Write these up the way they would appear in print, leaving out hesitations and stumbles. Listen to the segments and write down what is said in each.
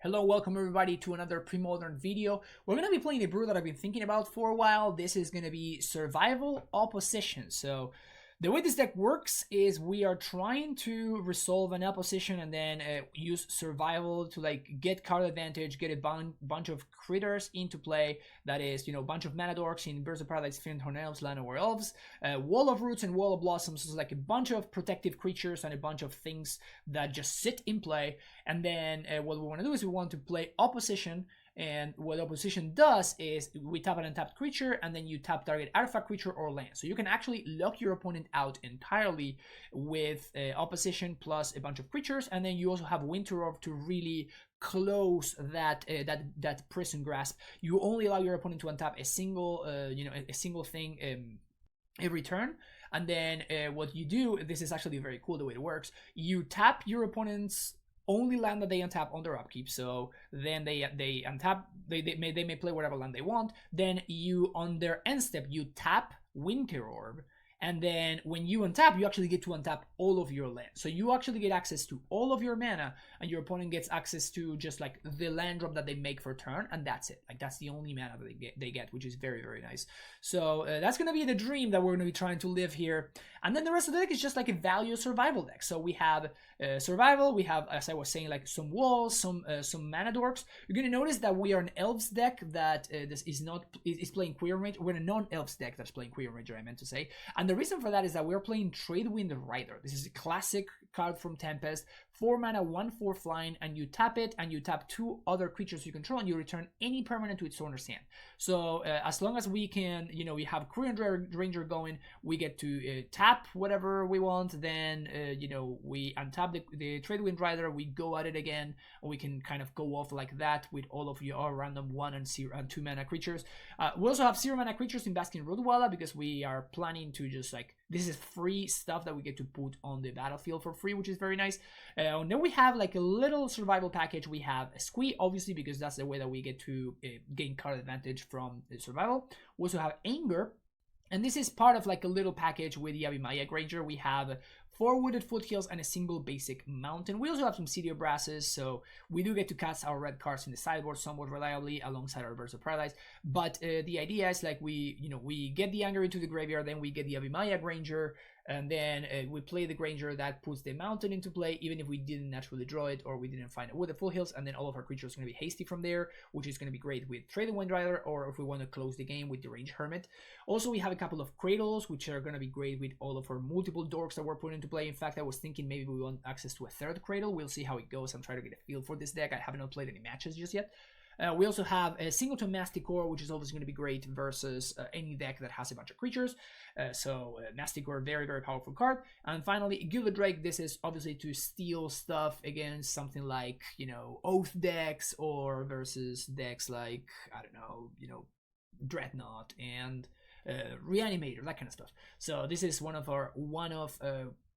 Hello, welcome everybody to another Premodern video. We're going to be playing a brew that I've been thinking about for a while. This is going to be Survival Opposition. So the way this deck works is we are trying to resolve an opposition and then use survival to like get card advantage, get a bunch of critters into play. That is, you know, a bunch of mana dorks in Birds of Paradise, Fiendhorn Elves, Llanowar Elves, Wall of Roots and Wall of Blossoms. So like a bunch of protective creatures and a bunch of things that just sit in play. And then what we want to do is we want to play opposition. And what opposition does is we tap an untapped creature and then you tap target artifact, creature, or land. So you can actually lock your opponent out entirely with opposition plus a bunch of creatures, and then you also have Winter Orb to really close that prison grasp. You only allow your opponent to untap a single a single thing every turn. And then what you do, this is actually very cool the way it works. You tap your opponent's only land that they untap on their upkeep. So then they untap, they may play whatever land they want. Then you, on their end step, you tap Winter Orb, and then when you untap, you actually get to untap all of your land. So you actually get access to all of your mana, and your opponent gets access to just like the land drop that they make for turn, and that's it. Like that's the only mana that they get, which is very, very nice. So that's gonna be the dream that we're gonna be trying to live here. And then the rest of the deck is just like a value survival deck. So we have survival, we have, as I was saying, like some walls, some mana dorks. You're gonna notice that we are an elves deck that this is playing Queer Mage. We're a non-elves deck that's playing Queer Mage, I meant to say. And the reason for that is that we're playing Tradewind Rider. This is a classic card from Tempest. 4 mana, 1/4 flying, and you tap it, and you tap 2 other creatures you control, and you return any permanent to its owner's hand. So as long as we can, you know, we have Korean Ranger going, we get to tap whatever we want. Then you know, we untap the Tradewind Rider, we go at it again, and we can kind of go off like that with all of your random 1 and 2 mana creatures. We also have 0 mana creatures in Basking Rootwalla because we are planning to just like, this is free stuff that we get to put on the battlefield for free, which is very nice. And then we have like a little survival package. We have a Squee, obviously, because that's the way that we get to gain card advantage from the survival. We also have Anger, and this is part of like a little package with UW Granger. We have 4 Wooded Foothills and a single basic mountain. We also have some City of Brasses, so we do get to cast our red cards in the sideboard somewhat reliably alongside our Birds of Paradise. But the idea is like we get the Anger into the graveyard, then we get the Abimaya Granger, and then we play the Granger that puts the mountain into play, even if we didn't naturally draw it or we didn't find it with the Foothills, and then all of our creatures are going to be hasty from there, which is going to be great with Tradewind Rider, or if we want to close the game with the Range Hermit. Also, we have a couple of Cradles, which are going to be great with all of our multiple dorks that we're putting into play. In fact, I was thinking maybe we want access to a 3rd Cradle. We'll see how it goes. I'm trying to get a feel for this deck. I haven't played any matches just yet. We also have a Singleton Masticore, which is always going to be great versus any deck that has a bunch of creatures. So Masticore, very, very powerful card. And finally, Gilded Drake. This is obviously to steal stuff against something like, you know, Oath decks, or versus decks like, I don't know, you know, Dreadnought and Reanimator, that kind of stuff. So this is one of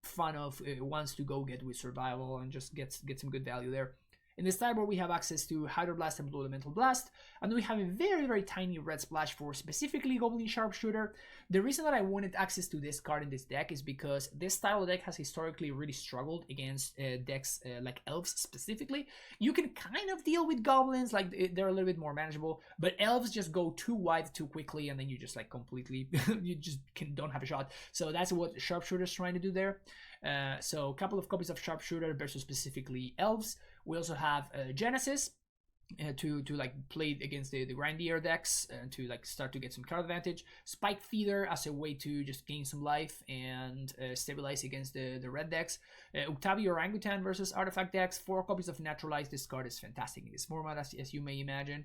fun of ones to go get with survival and just get some good value there. In the sideboard, we have access to Hydroblast and Blue Elemental Blast, and we have a very, very tiny red splash for specifically Goblin Sharpshooter. The reason that I wanted access to this card in this deck is because this style of deck has historically really struggled against decks like Elves specifically. You can kind of deal with Goblins, like they're a little bit more manageable, but Elves just go too wide too quickly, and then you just like completely, you just don't have a shot. So that's what Sharpshooter's trying to do there. So a couple of copies of Sharpshooter versus specifically Elves. We also have Genesis to like play against the Grandier decks and to like start to get some card advantage. Spike Feeder as a way to just gain some life and stabilize against the red decks. Octavio Orangutan versus Artifact decks. 4 copies of Naturalize. This card is fantastic in this format, as you may imagine.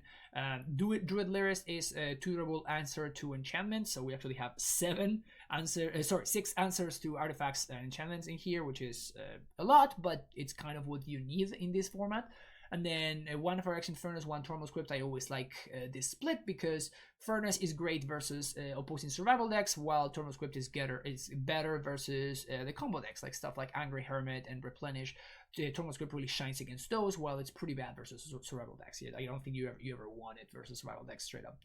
Druid Lyrist is a tutorable answer to enchantments, so we actually have 6 answers to artifacts and enchantments in here, which is a lot, but it's kind of what you need in this format. And then 1 Phyrexian Furnace, 1 Tormod Script. I always like this split because Furnace is great versus opposing survival decks, while Tormod Script is better versus the combo decks, like stuff like Angry Hermit and Replenish. The Tormod script really shines against those, while it's pretty bad versus survival decks. I don't think you ever won it versus survival decks straight up.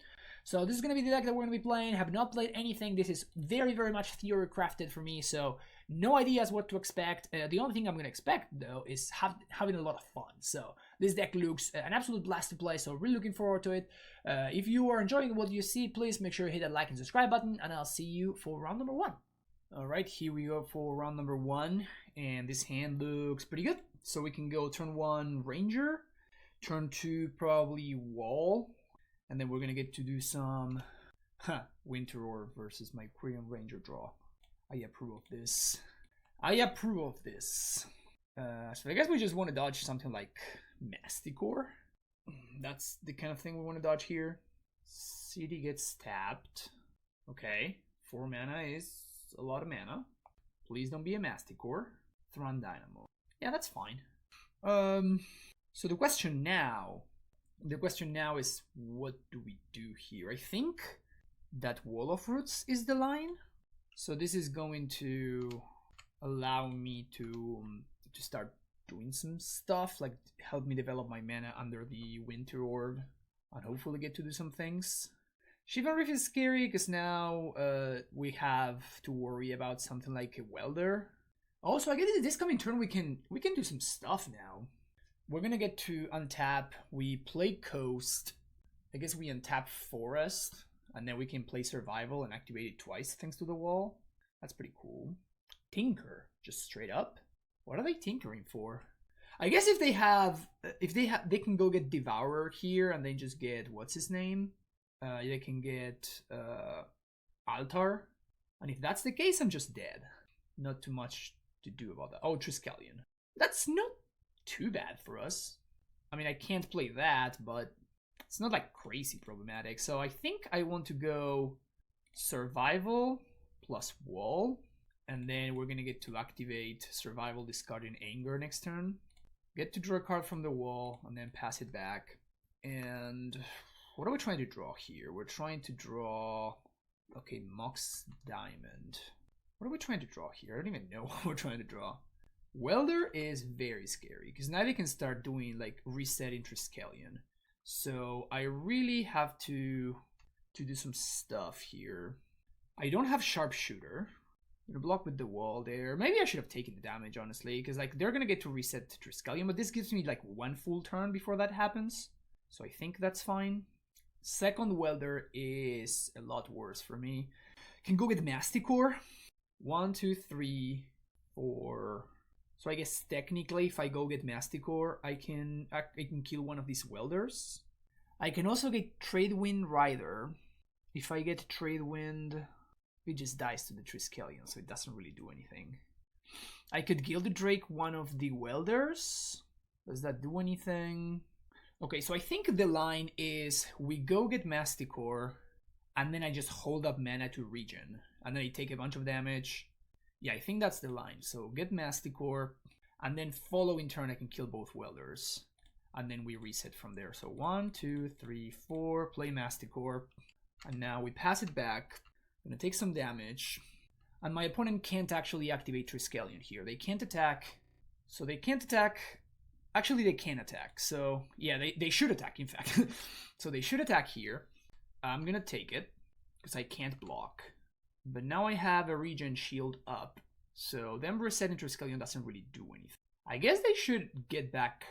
So this is going to be the deck that we're going to be playing. Have not played anything. This is very, very much theory crafted for me, so no ideas what to expect. The only thing I'm going to expect, though, is having a lot of fun. So this deck looks an absolute blast to play, so really looking forward to it. If you are enjoying what you see, please make sure you hit that like and subscribe button, and I'll see you for round number 1. Alright, here we go for round number 1, and this hand looks pretty good. So we can go turn 1 Ranger, turn 2 probably Wall, and then we're going to get to do some Winter Orb versus my Korean Ranger draw. I approve of this. I approve of this. So I guess we just want to dodge something like Masticore. That's the kind of thing we want to dodge here. City gets tapped. Okay, 4 mana is a lot of mana. Please don't be a Masticore. Thron Dynamo. Yeah, that's fine. So the question now is, what do we do here? I think that Wall of Roots is the line. So this is going to allow me to start doing some stuff, like help me develop my mana under the Winter Orb, and hopefully get to do some things. Shivan Reef is scary because now we have to worry about something like a Welder. Also, I guess this coming turn we can do some stuff now. We're gonna get to untap. We play Coast. I guess we untap Forest, and then we can play Survival and activate it twice thanks to the wall. That's pretty cool. Tinker, just straight up. What are they tinkering for? I guess if they can go get Devourer here and then just get, what's his name? They can get Altar, and if that's the case, I'm just dead. Not too much to do about that. Oh, Triskelion. That's not too bad for us. I mean, I can't play that, but it's not like crazy problematic. So I think I want to go Survival plus Wall, and then we're gonna get to activate Survival, discarding Anger next turn. Get to draw a card from the wall, and then pass it back. And what are we trying to draw here? We're trying to draw... Okay, Mox Diamond. What are we trying to draw here? I don't even know what we're trying to draw. Welder is very scary, because now they can start doing, like, resetting Triskelion. So I really have to do some stuff here. I don't have Sharpshooter. I'm gonna block with the wall there. Maybe I should have taken the damage, honestly, because, like, they're gonna get to reset Triskelion, but this gives me, like, 1 full turn before that happens. So I think that's fine. Second Welder is a lot worse for me. Can go with Masticore. 1, 2, 3, 4. So I guess technically, if I go get Masticore, I can kill one of these Welders. I can also get Tradewind Rider. If I get Tradewind, it just dies to the Triskelion, so it doesn't really do anything. I could Gilded Drake one of the Welders. Does that do anything? Okay, so I think the line is we go get Masticore, and then I just hold up mana to regen, and then I take a bunch of damage. Yeah, I think that's the line. So get Masticore, and then following turn I can kill both Welders, and then we reset from there. So 1, 2, 3, 4, play Masticore, and now we pass it back. I'm gonna take some damage, and my opponent can't actually activate Triskelion here. They can't attack, so they can't attack. Actually, they can attack, so yeah, they should attack, in fact. So they should attack here. I'm gonna take it, because I can't block. But now I have a regen shield up, so them resetting Triskelion doesn't really do anything. I guess they should get back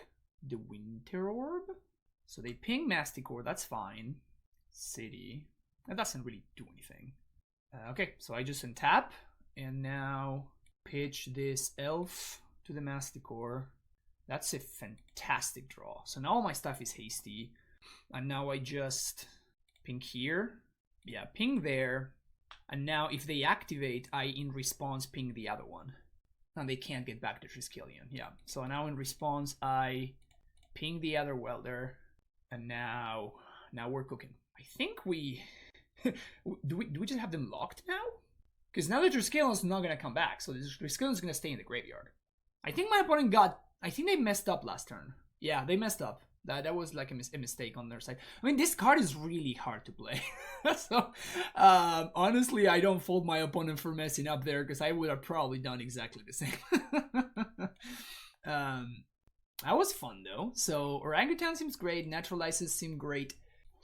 the Winter Orb. So they ping Masticore, that's fine. City, that doesn't really do anything. Okay, so I just untap, and now pitch this Elf to the Masticore. That's a fantastic draw. So now all my stuff is hasty, and now I just ping here. Yeah, ping there. And now if they activate, I in response ping the other one. And they can't get back to Triskelion. Yeah, so now in response I ping the other Welder. And now we're cooking. I think we... do we just have them locked now? Because now the Triskelion's not going to come back. So the Triskelion's going to stay in the graveyard. I think my opponent I think they messed up last turn. Yeah, they messed up. That was like a mistake on their side. I mean, this card is really hard to play. So, honestly, I don't fault my opponent for messing up there, because I would have probably done exactly the same. That was fun though. So Orangutan seems great. Naturalizes seem great.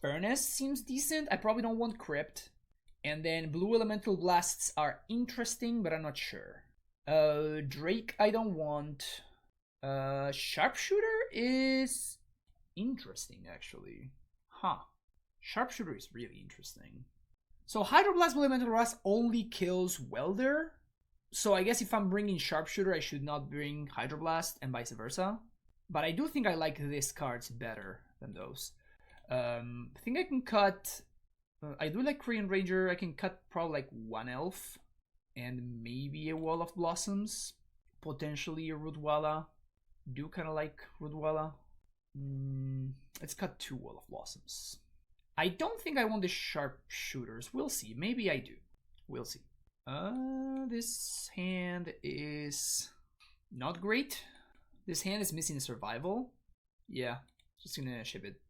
Furnace seems decent. I probably don't want Crypt. And then Blue Elemental Blasts are interesting, but I'm not sure. Drake I don't want. Sharpshooter is interesting actually. Huh. Sharpshooter is really interesting. So Hydroblast Blue Elemental Rust only kills Welder. So I guess if I'm bringing Sharpshooter, I should not bring Hydroblast and vice versa. But I do think I like these cards better than those. I think I can cut... I do like Korean Ranger. I can cut probably like one Elf. And maybe a Wall of Blossoms. Potentially a Rudwala. Do kind of like Rudwala. Let's cut 2 Wall of Blossoms. I don't think I want the Sharpshooters. We'll see. Maybe I do. We'll see. This hand is not great. This hand is missing a survival. Yeah, just gonna ship it.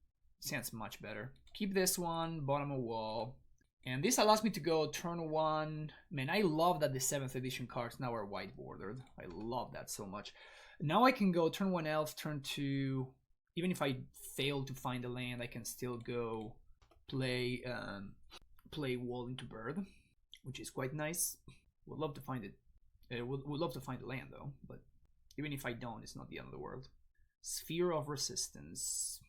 This hand's much better. Keep this one, bottom of wall. And this allows me to go turn 1. Man, I love that the 7th edition cards now are white bordered. I love that so much. Now I can go turn 1 elf, turn 2. Even if I fail to find a land, I can still go play wall into bird, which is quite nice. Would love to find it. Would love to find a land though, but even if I don't, it's not the end of the world. Sphere of Resistance.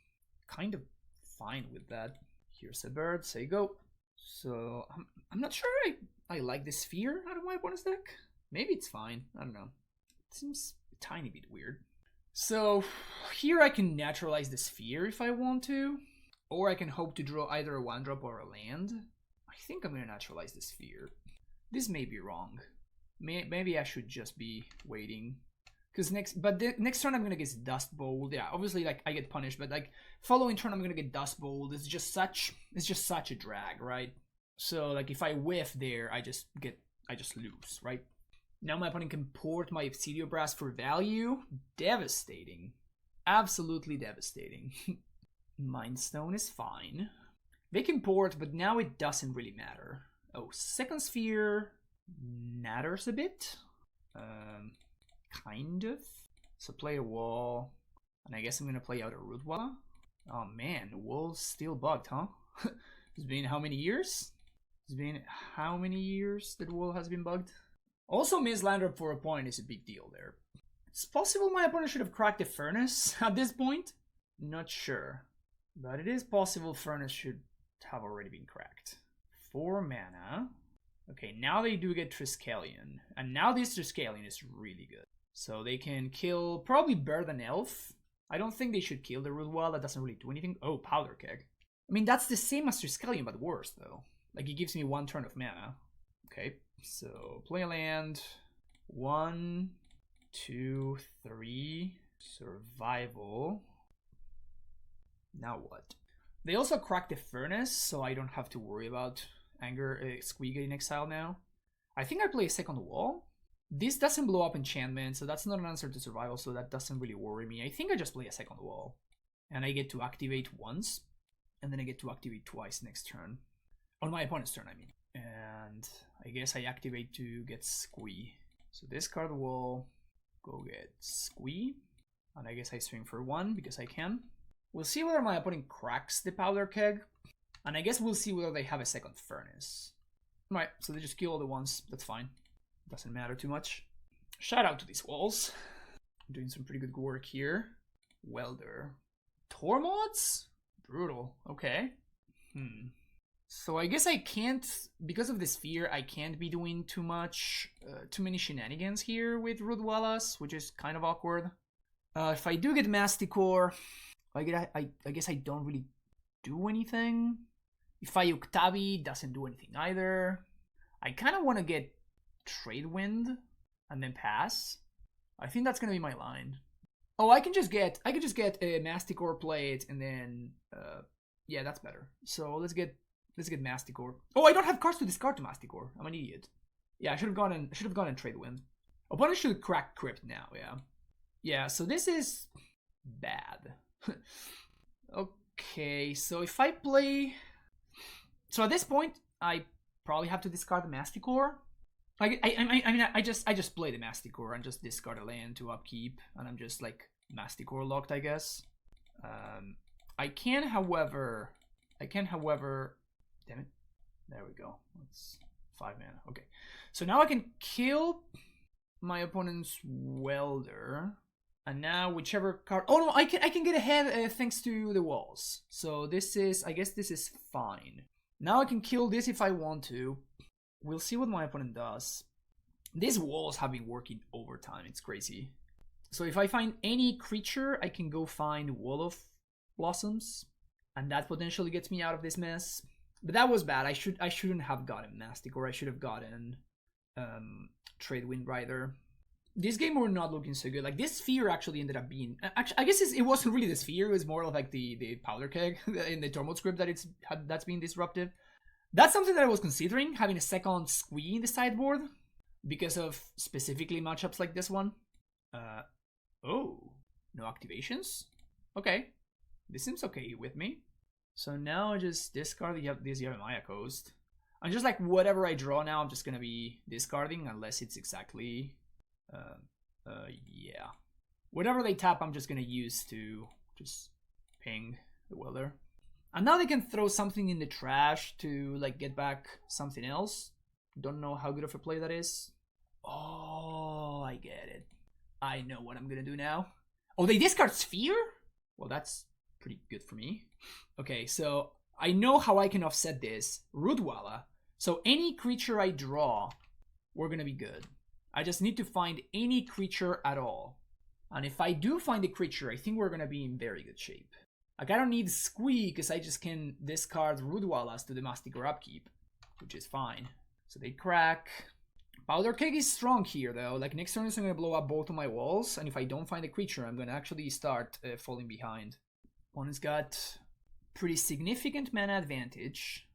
Kind of fine with that. Here's a bird, say go. So I'm not sure I like the sphere out of my opponent's deck. Maybe it's fine. I don't know. It seems a tiny bit weird. So here I can naturalize the sphere if I want to. Or I can hope to draw either a 1-drop or a land. I think I'm going to naturalize the sphere. This may be wrong. Maybe I should just be waiting. Because next turn I'm going to get Dust Bowl. Yeah, obviously like I get punished, but like following turn I'm going to get Dust Bowl. It's just such a drag, right? So like if I whiff there, I just lose, right? Now my opponent can port my Obsidio Brass for value. Devastating. Absolutely devastating. Mind Stone is fine. They can port, but now it doesn't really matter. Oh, second sphere matters a bit. Kind of. So play a wall. And I guess I'm gonna play out a Rudwala. Oh man, wall's still bugged, huh? It's been how many years? It's been how many years that wall has been bugged? Also, miss land drop for a point is a big deal there. It's possible my opponent should have cracked the Furnace at this point. Not sure. But it is possible Furnace should have already been cracked. 4 mana. Okay, now they do get Triskelion. And now this Triskelion is really good. So they can kill probably Bird and Elf. I don't think they should kill the Rudwala. That doesn't really do anything. Oh, Powder Keg. I mean, that's the same as Triskelion, but worse, though. Like, it gives me 1 turn of mana. Okay, so play a land. 1, 2, 3. Survival. Now what? They also cracked the Furnace, so I don't have to worry about Squee getting exiled now. I think I play a second wall. This doesn't blow up enchantment, so that's not an answer to survival, so that doesn't really worry me. I think I just play a second wall. And I get to activate once, and then I get to activate twice next turn. On my opponent's turn, I mean. And I guess I activate to get Squee. So discard wall, go get Squee. And I guess I swing for 1 because I can. We'll see whether my opponent cracks the Powder Keg. And I guess we'll see whether they have a second Furnace. Alright, so they just kill all the ones. That's fine. Doesn't matter too much. Shout out to these walls. I'm doing some pretty good work here. Welder. Tormods? Brutal. Okay. So I guess I can't, because of the sphere, I can't be doing too many shenanigans here with Rudwalas, which is kind of awkward. If I do get Masticore, I guess I don't really do anything. If I Uktabi, doesn't do anything either. I kind of want to get Trade Wind and then pass. I think that's gonna be my line. Oh, I can just get a Masticore plate and then yeah, that's better. So let's get Masticore. Oh, I don't have cards to discard to Masticore. I'm an idiot. Yeah, I should have gone and Trade Wind. Opponent should crack Crypt now. Yeah. Yeah. So this is bad. Okay, so if I play, so at this point I probably have to discard the Masticore. I just play the Masticore and just discard a land to upkeep, and I'm just like Masticore locked, I guess. I can, however, damn it, there we go. It's 5 mana. Okay, so now I can kill my opponent's Welder, and now whichever card. Oh no, I can get ahead thanks to the walls. So this is, I guess this is fine. Now I can kill this if I want to. We'll see what my opponent does. These walls have been working overtime. It's crazy. So if I find any creature, I can go find Wall of Blossoms, and that potentially gets me out of this mess. But that was bad. I shouldn't have gotten Mastic, or I should have gotten Trade Windrider. This game we're not looking so good. Like, this sphere actually ended up being... Actually, I guess it wasn't really the sphere. It was more of like the powder keg in the Tormod script that's been disruptive. That's something that I was considering, having a second squee in the sideboard, because of specifically matchups like this one. Oh, no activations? Okay, this seems okay with me. So now I just discard this Yavimaya Coast. I'm just like, whatever I draw now, I'm just gonna be discarding, unless it's exactly... yeah. Whatever they tap, I'm just gonna use to just ping the Welder. And now they can throw something in the trash to like get back something else. Don't know how good of a play that is. Oh, I get it. I know what I'm gonna do now. Oh, they discard Sphere? Well, that's pretty good for me. Okay, so I know how I can offset this. Rootwalla. So any creature I draw, we're gonna be good. I just need to find any creature at all. And if I do find a creature, I think we're gonna be in very good shape. Like, I don't need Squee, because I just can discard Rootwallas to the Masticore upkeep, which is fine. So they crack. Powder Keg is strong here, though. Like, next turn is going to blow up both of my walls, and if I don't find a creature, I'm going to actually start falling behind. Opponent's got pretty significant mana advantage,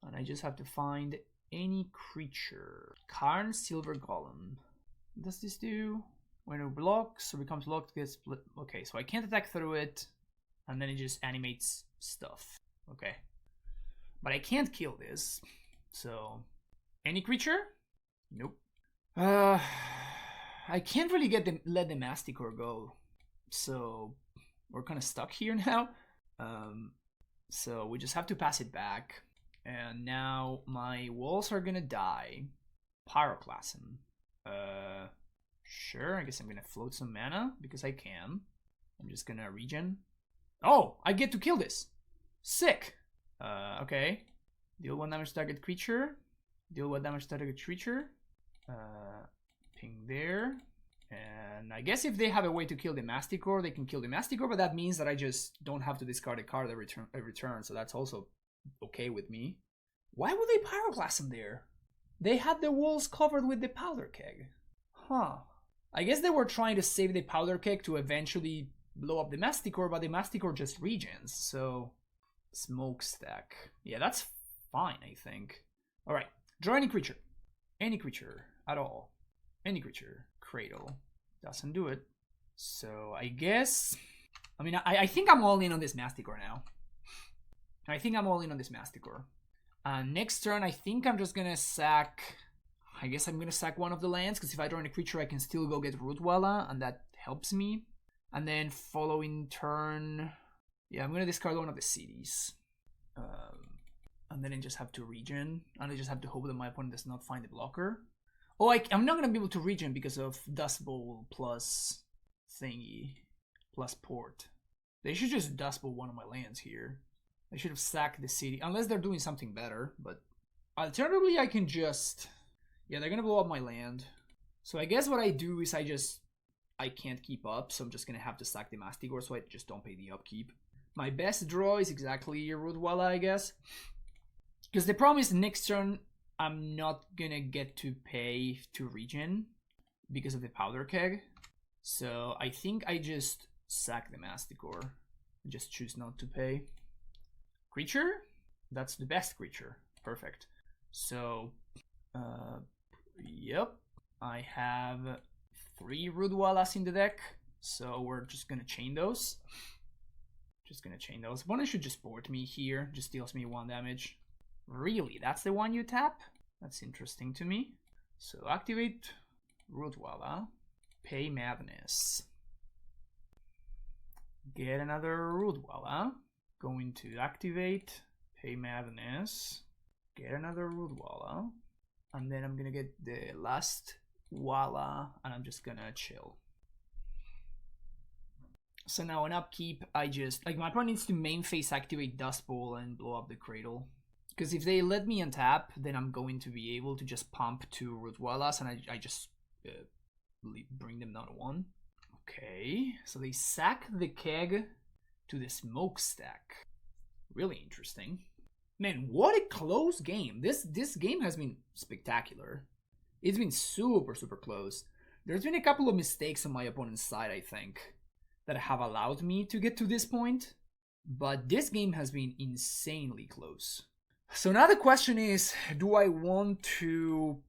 and I just have to find any creature. Karn Silver Golem. What does this do? When it blocks or becomes locked, gets split. Okay, so I can't attack through it. And then it just animates stuff. Okay. But I can't kill this. So, any creature? Nope. I can't really let the Masticore go. So, we're kind of stuck here now. So, we just have to pass it back. And now my walls are gonna die. Pyroclasm. Sure, I guess I'm gonna float some mana because I can. I'm just gonna regen. Oh, I get to kill this. Sick. Okay. Deal 1 damage to target creature. Deal 1 damage to target creature. Ping there. And I guess if they have a way to kill the Masticore, they can kill the Masticore, but that means that I just don't have to discard a card every turn, so that's also okay with me. Why would they Pyroclasm there? They had the walls covered with the Powder Keg. Huh. I guess they were trying to save the Powder Keg to eventually blow up the Masticore, but the Masticore just regens, so... Smokestack. Yeah, that's fine, I think. Alright, draw any creature. Any creature at all. Any creature. Cradle. Doesn't do it. So, I guess... I mean, I think I'm all in on this Masticore now. I think I'm all in on this Masticore. Next turn, I think I'm just gonna sack... I guess I'm gonna sack one of the lands, because if I draw any creature, I can still go get Rootwalla, and that helps me. And then following turn, yeah, I'm gonna discard one of the cities. And then I just have to regen, and I just have to hope that my opponent does not find a blocker. Oh, I'm not gonna be able to regen because of Dust Bowl plus thingy, plus port. They should just Dust Bowl one of my lands here. They should have sacked the city, unless they're doing something better, but alternatively I can just, yeah, they're gonna blow up my land. So I guess what I do is I can't keep up, so I'm just gonna have to sack the Masticore so I just don't pay the upkeep. My best draw is exactly Rootwalla, I guess. Because the problem is next turn, I'm not gonna get to pay to regen because of the Powder Keg. So I think I just sack the Masticore and just choose not to pay. Creature? That's the best creature. Perfect. So, yep. I have 3 Rootwallas in the deck, so we're just gonna chain those. One should just board me here, just deals me 1 damage. Really? That's the one you tap? That's interesting to me. So activate Rootwalla, pay Madness. Get another Rootwalla. Going to activate, pay Madness, get another Rootwalla, and then I'm gonna get the last Walla, and I'm just gonna chill. So now on upkeep, I just, like, my opponent needs to main phase activate Dust Bowl and blow up the Cradle. Because if they let me untap, then I'm going to be able to just pump 2 Rootwallas, and I just bring them down to 1. Okay, so they sack the keg to the smokestack. Really interesting. Man, what a close game. This game has been spectacular. It's been super, super close. There's been a couple of mistakes on my opponent's side, I think, that have allowed me to get to this point. But this game has been insanely close. So now the question is, do I want to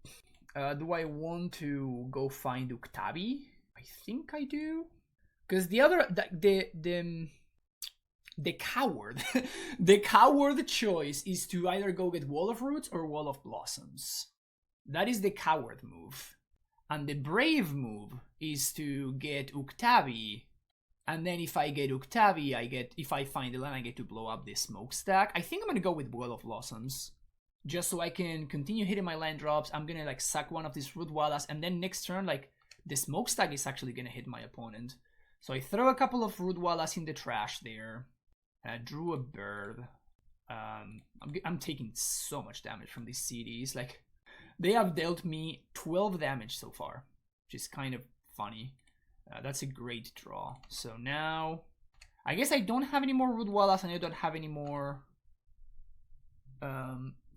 go find Uktabi? I think I do. Because the coward the coward choice is to either go get Wall of Roots or Wall of Blossoms. That is the coward move. And the brave move is to get Uktabi. And then if I get Uktabi, if I find the land, I get to blow up this smokestack. I think I'm gonna go with Wall of Blossoms. Just so I can continue hitting my land drops. I'm gonna like sack one of these Rootwallas, and then next turn, like, the smokestack is actually gonna hit my opponent. So I throw a couple of Rootwallas in the trash there. And I drew a bird. I'm taking so much damage from these CDs. Like, they have dealt me 12 damage so far, which is kind of funny. That's a great draw. So now, I guess I don't have any more Rootwallas, and I don't have any more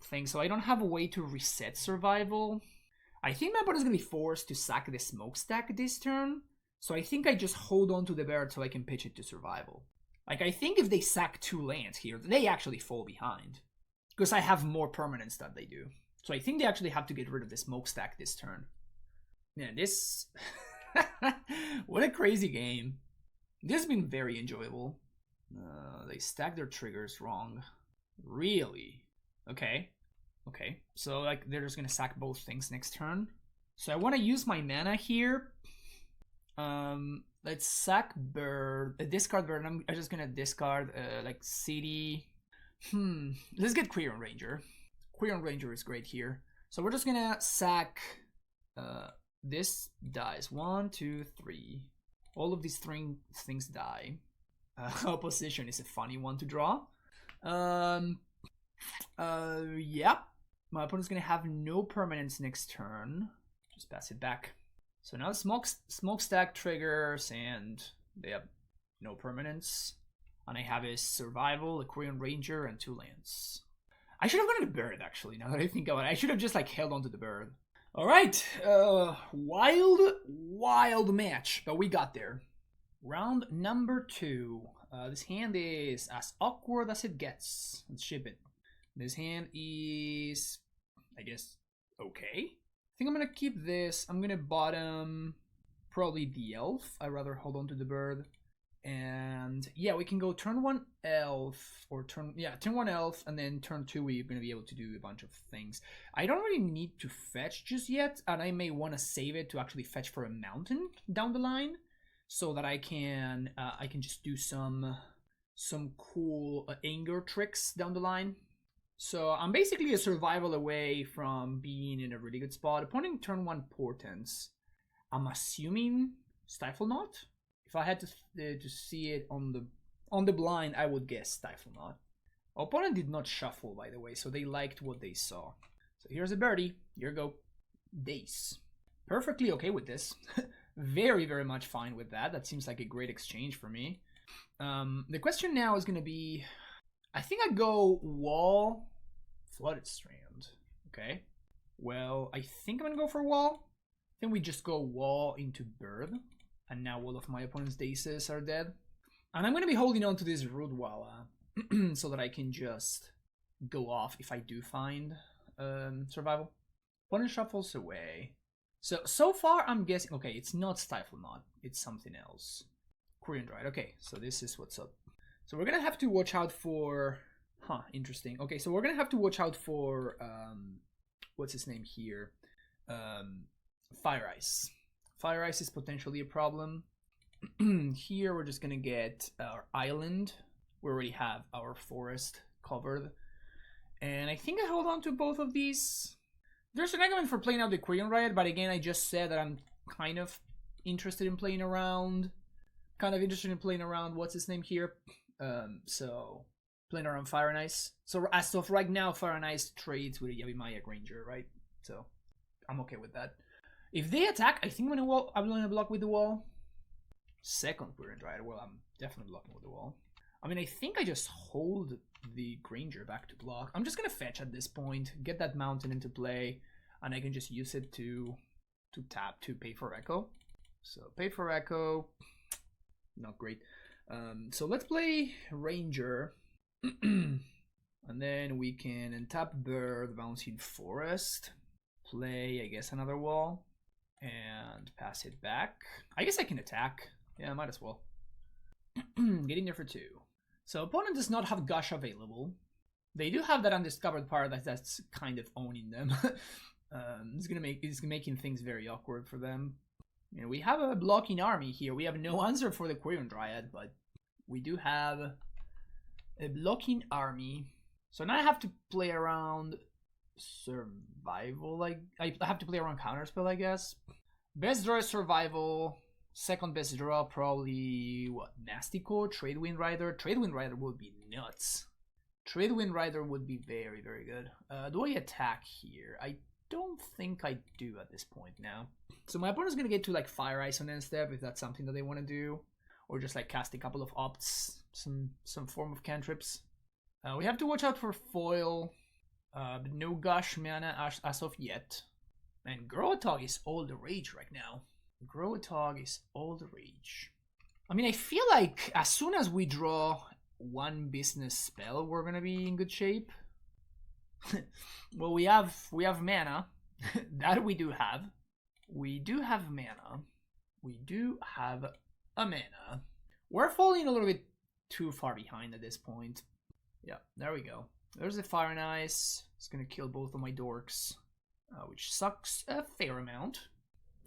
things. So I don't have a way to reset survival. I think my opponent's gonna be forced to sack the smokestack this turn. So I think I just hold on to the bird so I can pitch it to survival. Like, I think if they sack 2 lands here, they actually fall behind. Because I have more permanents than they do. So I think they actually have to get rid of the smokestack this turn. Man, this... what a crazy game. This has been very enjoyable. They stack their triggers wrong. Really? Okay. Okay. So, like, they're just gonna sack both things next turn. So I want to use my mana here. Let's sack bird, discard bird. I'm just gonna discard like CD. Let's get Quirion Ranger. Quirion Ranger is great here. So we're just gonna sack. This dies. 1, 2, 3. All of these things die. Opposition is a funny one to draw. Yeah. My opponent's gonna have no permanents next turn. Just pass it back. So now smokestack triggers, and they have no permanents. And I have a survival, a Quirion Ranger, and 2 lands. I should have gone to the bird, actually, now that I think about it. I should have just, like, held on to the bird. Alright, wild match, but we got there. Round number 2. This hand is as awkward as it gets. Let's ship it. This hand is, I guess, okay. I think I'm gonna keep this. I'm gonna bottom probably the elf. I'd rather hold on to the bird. And yeah, we can go turn 1 elf, or turn 1 elf, and then turn 2 we're gonna be able to do a bunch of things. I don't really need to fetch just yet, and I may want to save it to actually fetch for a mountain down the line, so that I can just do some cool anger tricks down the line. So I'm basically a survival away from being in a really good spot. Opponent turn 1 portents. I'm assuming Stifle Knot. If I had to see it on the blind, I would guess Stifle Knot. Opponent did not shuffle, by the way, so they liked what they saw. So here's a birdie. Here you go. Dace. Perfectly okay with this. Very, very much fine with that. That seems like a great exchange for me. The question now is going to be... I think I go wall, flooded strand. Okay. Well, I think I'm gonna go for wall. I think we just go wall into bird, and now all of my opponent's daces are dead. And I'm gonna be holding on to this Rootwalla so that I can just go off if I do find survival. Opponent shuffles away. So far I'm guessing. Okay, it's not Stifle Knot. It's something else. Quirion Dried. Okay, so this is what's up. So we're gonna have to watch out for, interesting. Okay, so we're gonna have to watch out for, what's his name here? Fire Ice. Fire Ice is potentially a problem. Here we're just gonna get our island. We already have our forest covered. And I think I hold on to both of these. There's an argument for playing out the Quirion Riot, but again, I just said that I'm kind of interested in playing around. What's his name here? So playing around Fire and Ice. So as of right now, Fire and Ice trades with a Yavimaya Granger, right? So I'm okay with that. If they attack, I think I'm gonna block with the wall. Second Quirion Riot. Well, I'm definitely blocking with the wall. I mean, I think I just hold the Granger back to block. I'm just gonna fetch at this point, get that mountain into play, and I can just use it to tap to pay for Echo. So pay for Echo, not great. So let's play Ranger, and then we can untap Bird, Bouncing Forest, play I guess another wall, and pass it back. I guess I can attack. Yeah, might as well. Get in there for 2. So opponent does not have Gush available. They do have that undiscovered part that's kind of owning them. It's making things very awkward for them. You know, we have a blocking army here. We have no answer for the Quirion Dryad, but we do have a blocking army. So now I have to play around survival. Like I have to play around counterspell, I guess. Best draw is survival. Second best draw, probably, what, Masticore, Tradewind Rider? Tradewind Rider would be nuts. Tradewind Rider would be very, very good. Do I attack here? I don't think I do at this point now. So my opponent's going to get to, like, Fire Ice on end step, if that's something that they want to do. Or just, like, cast a couple of opts, some form of cantrips. We have to watch out for foil, but no Gush mana as of yet. And Gro-A-Tog is all the rage right now. Gro-A-Tog is all the rage. I mean, I feel like as soon as we draw one business spell, we're gonna be in good shape. Well, we have mana. That we do have. We do have mana. We do have a mana. We're falling a little bit too far behind at this point. Yeah, there we go. There's the Fire and Ice. It's gonna kill both of my dorks, which sucks a fair amount.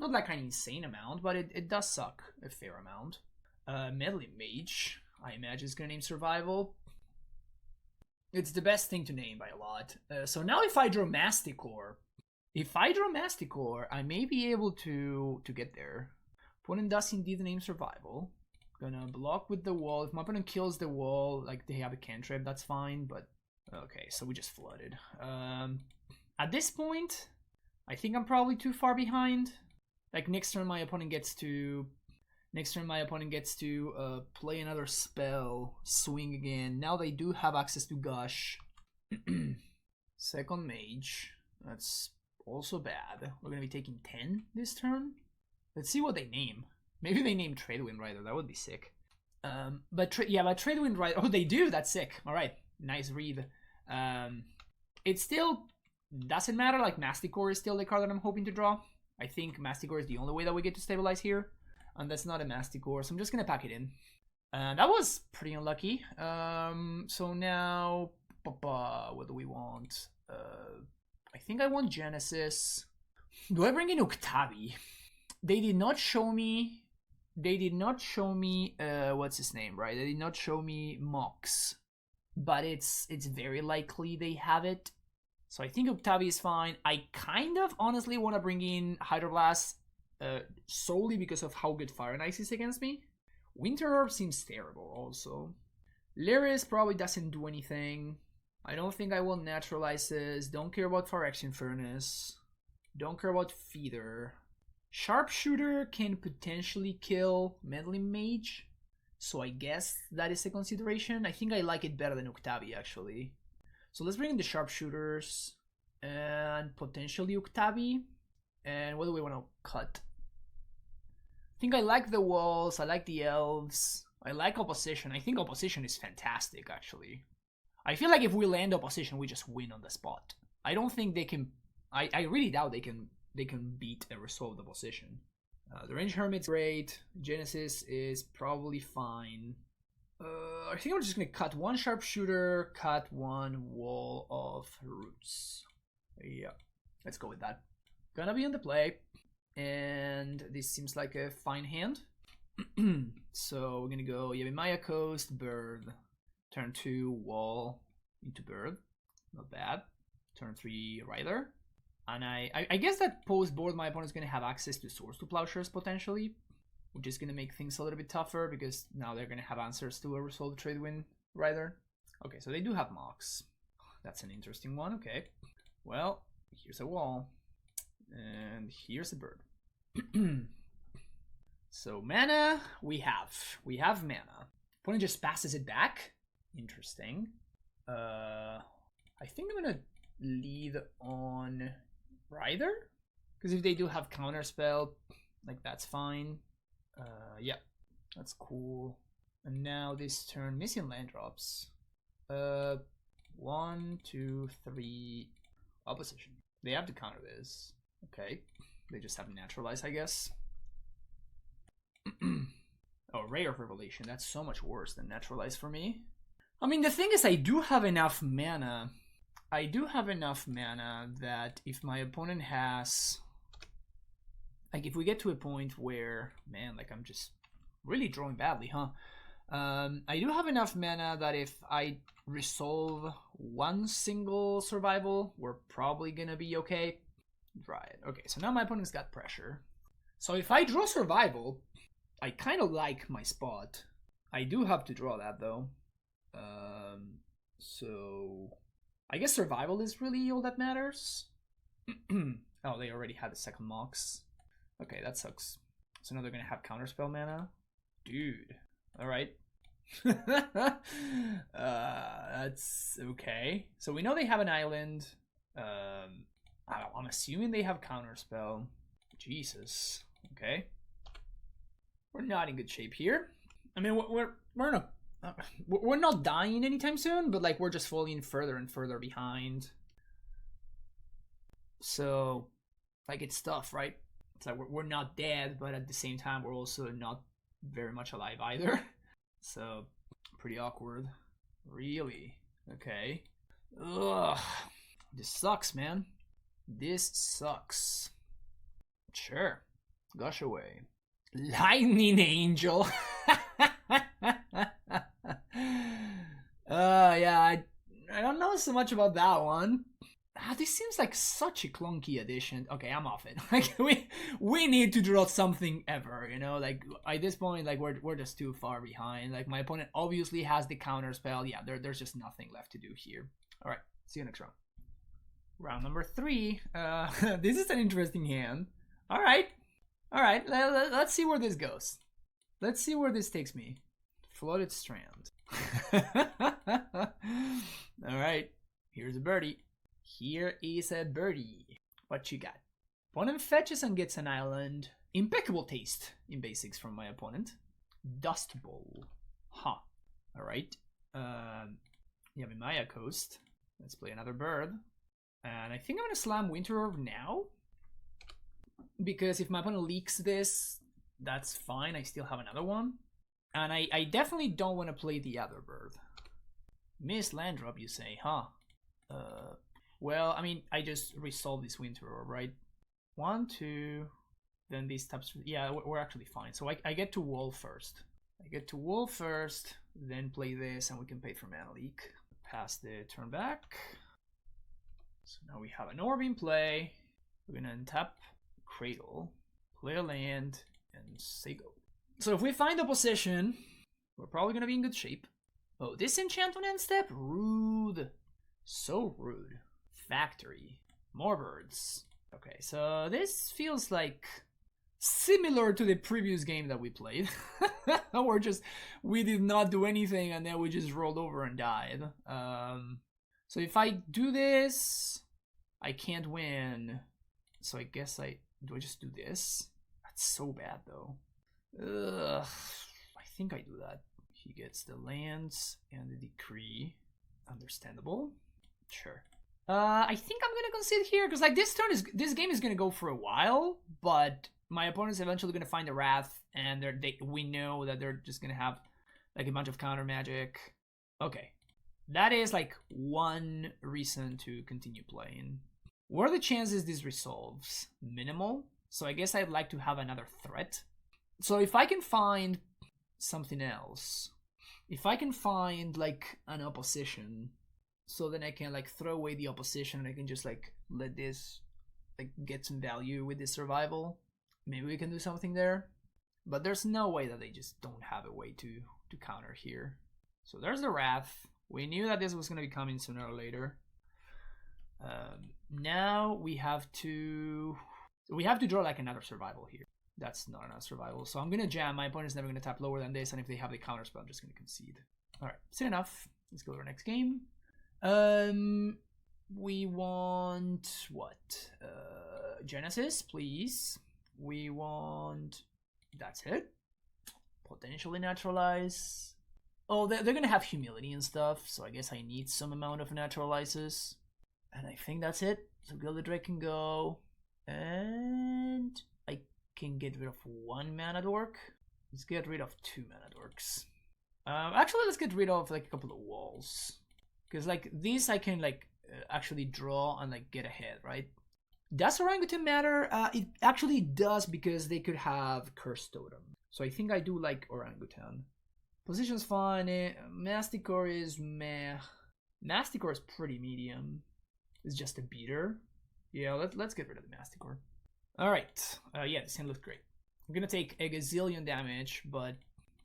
Not like an insane amount, but it does suck a fair amount. Meddling Mage, I imagine is gonna name Survival. It's the best thing to name by a lot. So now if I draw Masticore, I may be able to get there. Opponent does indeed name Survival. Gonna block with the wall. If my opponent kills the wall, like they have a cantrip, that's fine, but okay, so we just flooded. At this point, I think I'm probably too far behind. Like next turn my opponent gets to play another spell, swing again. Now they do have access to Gush. Second Mage, that's also bad. We're gonna be taking 10 this turn. Let's see what they name. Maybe they name Tradewind Rider, that would be sick. But Tradewind Rider, oh they do, that's sick. Alright, nice read. It still doesn't matter, like Masticore is still the card that I'm hoping to draw. I think Masticore is the only way that we get to stabilize here. And that's not a Masticore, so I'm just gonna pack it in. That was pretty unlucky. So now, what do we want? I think I want Genesis. Do I bring in Octavi? They did not show me. What's his name, right? They did not show me Mox, but it's very likely they have it. So I think Octavi is fine. I kind of honestly want to bring in Hydroblast solely because of how good Fire and Ice is against me. Winter Orb seems terrible also. Lyris probably doesn't do anything. I don't think I want Naturalizes. Don't care about Phyrexian Furnace. Don't care about Feeder. Sharpshooter can potentially kill Meddling Mage. So I guess that is a consideration. I think I like it better than Octavi actually. So let's bring in the Sharpshooters and potentially Octavi. And what do we want to cut? I think I like the walls, I like the elves, I like opposition. I think opposition is fantastic actually. I feel like if we land opposition, we just win on the spot. I don't think they can, I really doubt they can beat a resolved opposition. The Range Hermit's great, Genesis is probably fine. I think I'm just gonna cut one Sharpshooter, cut one Wall of Roots. Yeah, let's go with that. gonna be on the play. And this seems like a fine hand. So we're gonna go Yavimaya Coast, Bird. Turn 2, Wall into Bird. Not bad. Turn 3, Rider. And I guess that post board my opponent's gonna have access to Swords to Plowshares potentially, which is gonna make things a little bit tougher because now they're gonna have answers to a Resolve Trade Wind Rider. Okay, so they do have Mox. That's an interesting one. Okay. Well, here's a Wall. And here's a Bird. So mana, we have mana. Opponent just passes it back. Interesting. I think I'm gonna lead on Rider, because if they do have counterspell, like that's fine. Yeah, that's cool. And now this turn, missing land drops. 1, 2, 3, opposition. They have to counter this. Okay, they just have naturalize, I guess. Oh, Ray of Revelation. That's so much worse than naturalize for me. I mean, the thing is, I do have enough mana. I do have enough mana that if my opponent has, like, if we get to a point where, man, like, I'm just really drawing badly, huh? I do have enough mana that if I resolve one single survival, we're probably gonna be okay. Right. Okay, so now my opponent's got pressure. So if I draw survival, I kind of like my spot. I do have to draw that though. So I guess survival is really all that matters. Oh, they already had the second Mox. Okay, that sucks. So now they're gonna have counterspell mana. Dude. Alright. That's okay. So we know they have an island. I'm assuming they have counterspell. Jesus. Okay. We're not in good shape here. I mean, we're not dying anytime soon, but like we're just falling further and further behind. So, like, it's tough, right? It's like we're not dead, but at the same time we're also not very much alive either. So, pretty awkward. Really? Okay. Ugh. This sucks, man. This sucks. Sure. Gush away. Lightning Angel. Yeah, I don't know so much about that one. This seems like such a clunky addition. Okay, I'm off it. Like we need to draw something ever, you know? Like at this point, like we're just too far behind. Like my opponent obviously has the counter spell. Yeah, there's just nothing left to do here. All right, see you next round. Round number 3. This is an interesting hand. All right. Let's see where this goes. Let's see where this takes me. Flooded Strand. All right. Here's a birdie. Here is a birdie. What you got? Opponent fetches and gets an island. Impeccable taste in basics from my opponent. Dust Bowl. Huh. All right. Yavimaya Coast. Let's play another bird. And I think I'm going to slam Winter Orb now. Because if my opponent leaks this, that's fine. I still have another one. And I definitely don't want to play the other bird. Miss land drop, you say, huh? Well, I mean, I just resolved this Winter Orb, right? 1, 2, then these taps. Yeah, we're actually fine. So I get to wall first. Then play this, and we can pay for mana leak. Pass the turn back. So now we have an orb in play. We're gonna untap Cradle, play a land, and say go. So if we find opposition, we're probably gonna be in good shape. Oh, this enchant on end step? Rude. So rude. Factory. More birds. Okay, so this feels like similar to the previous game that we played. We did not do anything and then we just rolled over and died. So if I do this, I can't win. So I guess do I just do this? That's so bad though. Ugh. I think I do that. He gets the lands and the decree. Understandable. Sure. I think I'm gonna concede here because like this game is gonna go for a while, but my opponent's eventually gonna find a Wrath, and we know that they're just gonna have like a bunch of counter magic. Okay, that is like one reason to continue playing. What are the chances this resolves? Minimal. So I guess I'd like to have another threat. So if I can find something else, if I can find like an opposition, so then I can like throw away the opposition and I can just like let this like get some value with this survival. Maybe we can do something there. But there's no way that they just don't have a way to counter here. So there's the Wrath. We knew that this was going to be coming sooner or later. Now we have to draw like another survival here. That's not enough survival. So I'm going to jam. My opponent's never going to tap lower than this. And if they have the counter spell, I'm just going to concede. All right, that's enough. Let's go to our next game. We want what? Genesis, please. We want... That's it. Potentially naturalize. Oh, they're going to have humility and stuff. So I guess I need some amount of naturalizes. And I think that's it. So Gilded Drake can go. And I can get rid of 1 mana dork. Let's get rid of 2 mana dorks. Actually, let's get rid of like a couple of walls. Because like these I can like actually draw and like get ahead, right? Does Orangutan matter? It actually does because they could have Curse Totem. So I think I do like Orangutan. Position's fine. Masticore is meh. Masticore is pretty medium. It's just a beater. Yeah, let's get rid of the Masticore. Alright. Yeah, this hand looks great. I'm gonna take a gazillion damage, but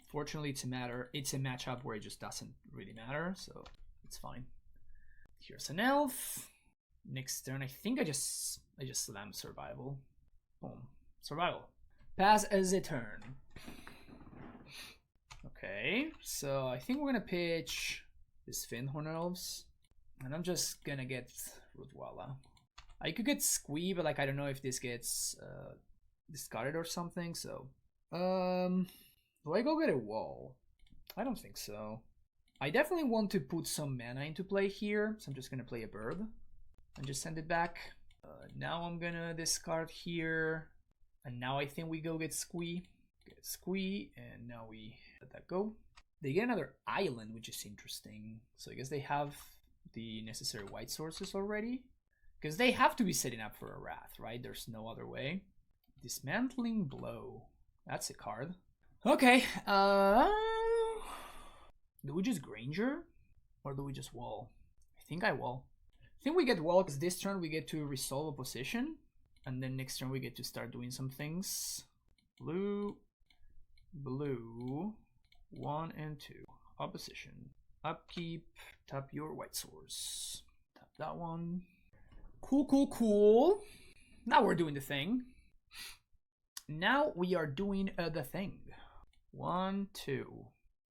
fortunately it's a matchup where it just doesn't really matter, so it's fine. Here's an elf. Next turn, I think I just slam survival. Boom. Survival. Pass as a turn. Okay, so I think we're gonna pitch this Finhorn Elves. And I'm just gonna get Rudwala. I could get Squee, but like I don't know if this gets discarded or something, so do I go get a wall? I don't think so. I definitely want to put some mana into play here, so I'm just gonna play a bird and just send it back. Now I'm gonna discard here, and now I think we go get Squee. Get Squee, and now we let that go. They get another island, which is interesting. So I guess they have the necessary white sources already, because they have to be setting up for a Wrath, right? There's no other way. Dismantling Blow. That's a card. Okay. Do we just Granger? Or do we just wall? I think I wall. I think we get wall because this turn we get to resolve a position. And then next turn we get to start doing some things. Blue. Blue. 1 and 2. Opposition. Upkeep. Tap your white source. Tap that one. Cool, cool, cool. Now we're doing the thing. Now we are doing the thing. 1, 2.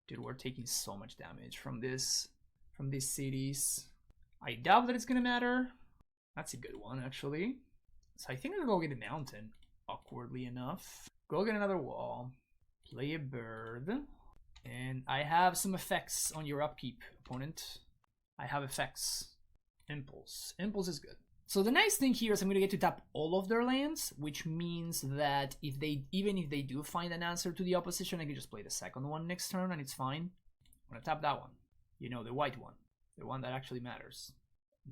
Dude, we're taking so much damage from these cities. I doubt that it's gonna matter. That's a good one, actually. So I think I'll go get a mountain, awkwardly enough. Go get another wall. Play a bird. And I have some effects on your upkeep, opponent. I have effects. Impulse. Impulse is good. So the nice thing here is I'm going to get to tap all of their lands, which means that even if they do find an answer to the opposition, I can just play the second one next turn and it's fine. I'm going to tap that one. You know, the white one. The one that actually matters.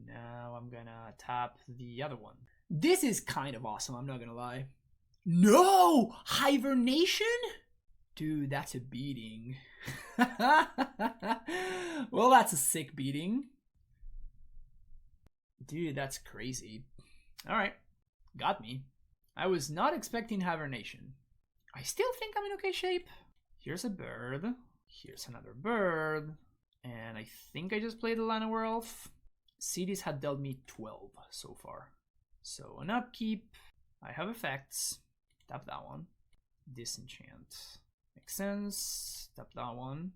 Now I'm going to tap the other one. This is kind of awesome, I'm not going to lie. No! Hibernation? Dude, that's a beating. Well, that's a sick beating. Dude, that's crazy. Alright, got me. I was not expecting Hibernation. I still think I'm in okay shape. Here's a bird. Here's another bird. And I think I just played a Llanowar Elf. Cities had dealt me 12 so far. So an upkeep. I have effects. Tap that one. Disenchant. Makes sense. Tap that one.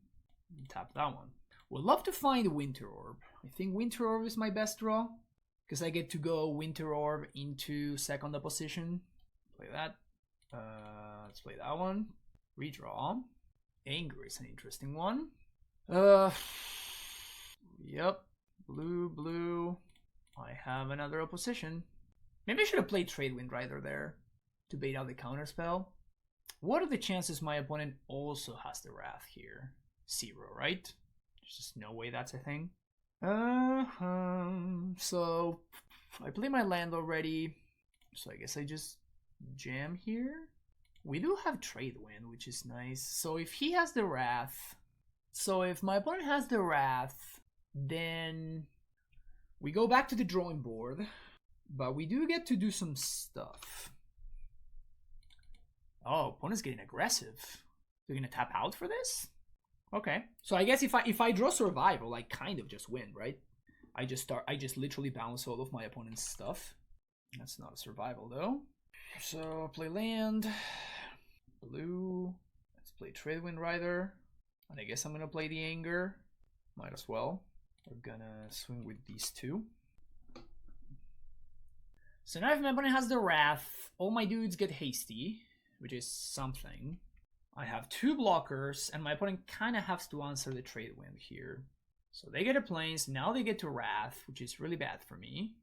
Tap that one. Would love to find Winter Orb. I think Winter Orb is my best draw. Because I get to go Winter Orb into second opposition. Play that. Let's play that one. Redraw. Anger is an interesting one. Yep. Blue, blue. I have another opposition. Maybe I should have played Trade Wind Rider there to bait out the counter spell. What are the chances my opponent also has the Wrath here? 0, right? There's just no way that's a thing. So I play my land already, so I guess I just jam here. We do have trade wind, which is nice. So if he has the Wrath, so if my opponent has the Wrath, then we go back to the drawing board, but we do get to do some stuff. Oh, opponent's getting aggressive. They're gonna tap out for this? Okay. So I guess if I draw survival, I kind of just win, right? I just literally bounce all of my opponent's stuff. That's not a survival though. So play land, blue. Let's play Trade Wind Rider. And I guess I'm gonna play the Anger. Might as well. We're gonna swing with these two. So now if my opponent has the Wrath, all my dudes get hasty, which is something. I have two blockers, and my opponent kind of has to answer the Trade Wind here. So they get a Plains, now they get to Wrath, which is really bad for me.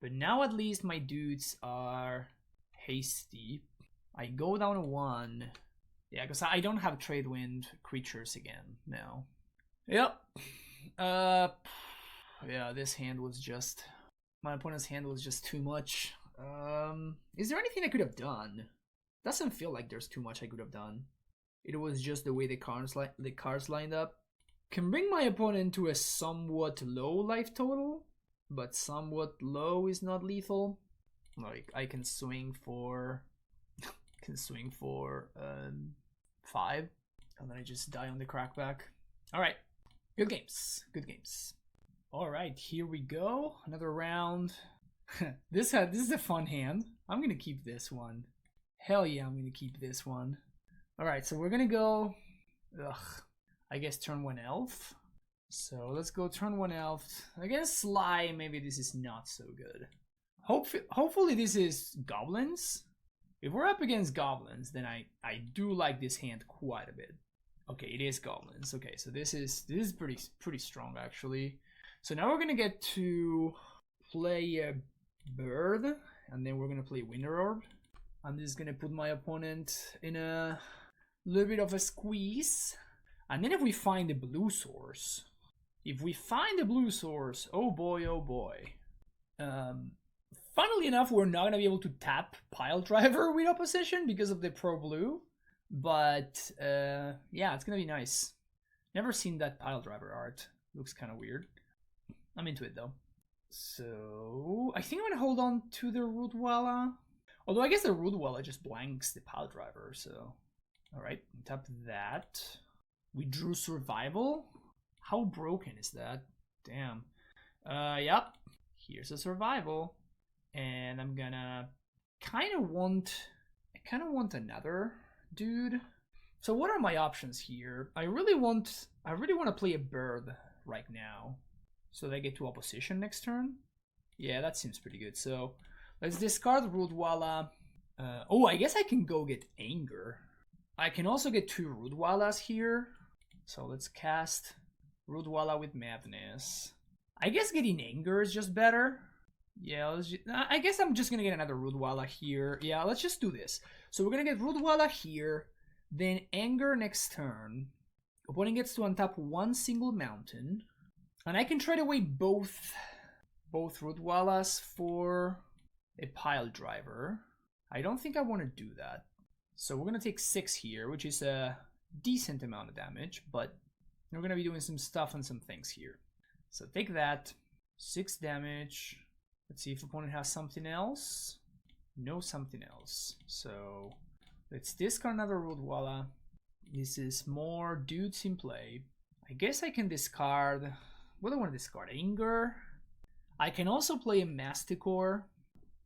But now at least my dudes are hasty. I go down to 1. Yeah, because I don't have Trade Wind creatures again now. Yep. Yeah, this hand was just... My opponent's hand was just too much. Is there anything I could have done? Doesn't feel like there's too much I could have done. It was just the way the cards lined up. Can bring my opponent to a somewhat low life total, but somewhat low is not lethal. Like I can swing for 5, and then I just die on the crackback. All right, good games, good games. All right, here we go, another round. This is a fun hand. I'm gonna keep this one. Hell yeah, I'm gonna keep this one. All right, so we're gonna go. I guess turn 1 elf. So let's go turn 1 elf. Against Sly, maybe this is not so good. Hopefully this is Goblins. If we're up against Goblins, then I do like this hand quite a bit. Okay, it is Goblins. Okay, so this is pretty strong actually. So now we're gonna get to play a Bird, and then we're gonna play Winter Orb. I'm just gonna put my opponent in a little bit of a squeeze. And then if we find the blue source, oh boy, oh boy. Funnily enough, we're not gonna be able to tap Pile Driver with opposition because of the pro blue. But yeah, it's gonna be nice. Never seen that Pile Driver art. Looks kind of weird. I'm into it though. So I think I'm gonna hold on to the Rootwalla. Although I guess the Rootwalla just blanks the Pile Driver, so. Alright, tap that. We drew Survival? How broken is that? Damn. Yep. Here's a Survival. And I'm gonna I kind of want another dude. So what are my options here? I really want to play a Bird right now. So they get to opposition next turn. Yeah, that seems pretty good. So let's discard Rootwalla. Oh, I guess I can go get Anger. I can also get 2 Rootwallas here. So let's cast Rootwalla with Madness. I guess getting Anger is just better. Yeah, I guess I'm just gonna get another Rootwalla here. Yeah, let's just do this. So we're gonna get Rootwalla here, then Anger next turn. Opponent gets to untap 1 single mountain. And I can trade away both Rootwallas for a Pile Driver. I don't think I want to do that. So we're going to take 6 here, which is a decent amount of damage, but we're going to be doing some stuff and some things here. So take that, 6 damage. Let's see if opponent has something else. No something else. So let's discard another Rootwalla. This is more dudes in play. I guess I can discard... What do I want to discard? Anger. I can also play a Masticore.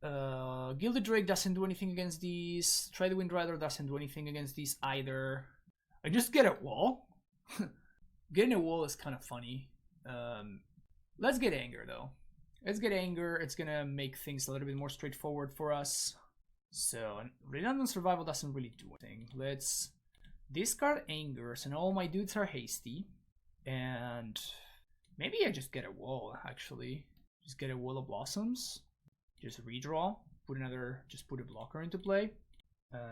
Gilded Drake doesn't do anything against these. Trade Wind Rider doesn't do anything against these either. I just get a wall. Getting a wall is kind of funny. Let's get Anger though. Let's get Anger. It's gonna make things a little bit more straightforward for us. So Redundant Survival doesn't really do anything. Let's discard Anger. So now all my dudes are hasty. And maybe I just get a wall actually. Just get a Wall of Blossoms. Just redraw, just put a blocker into play.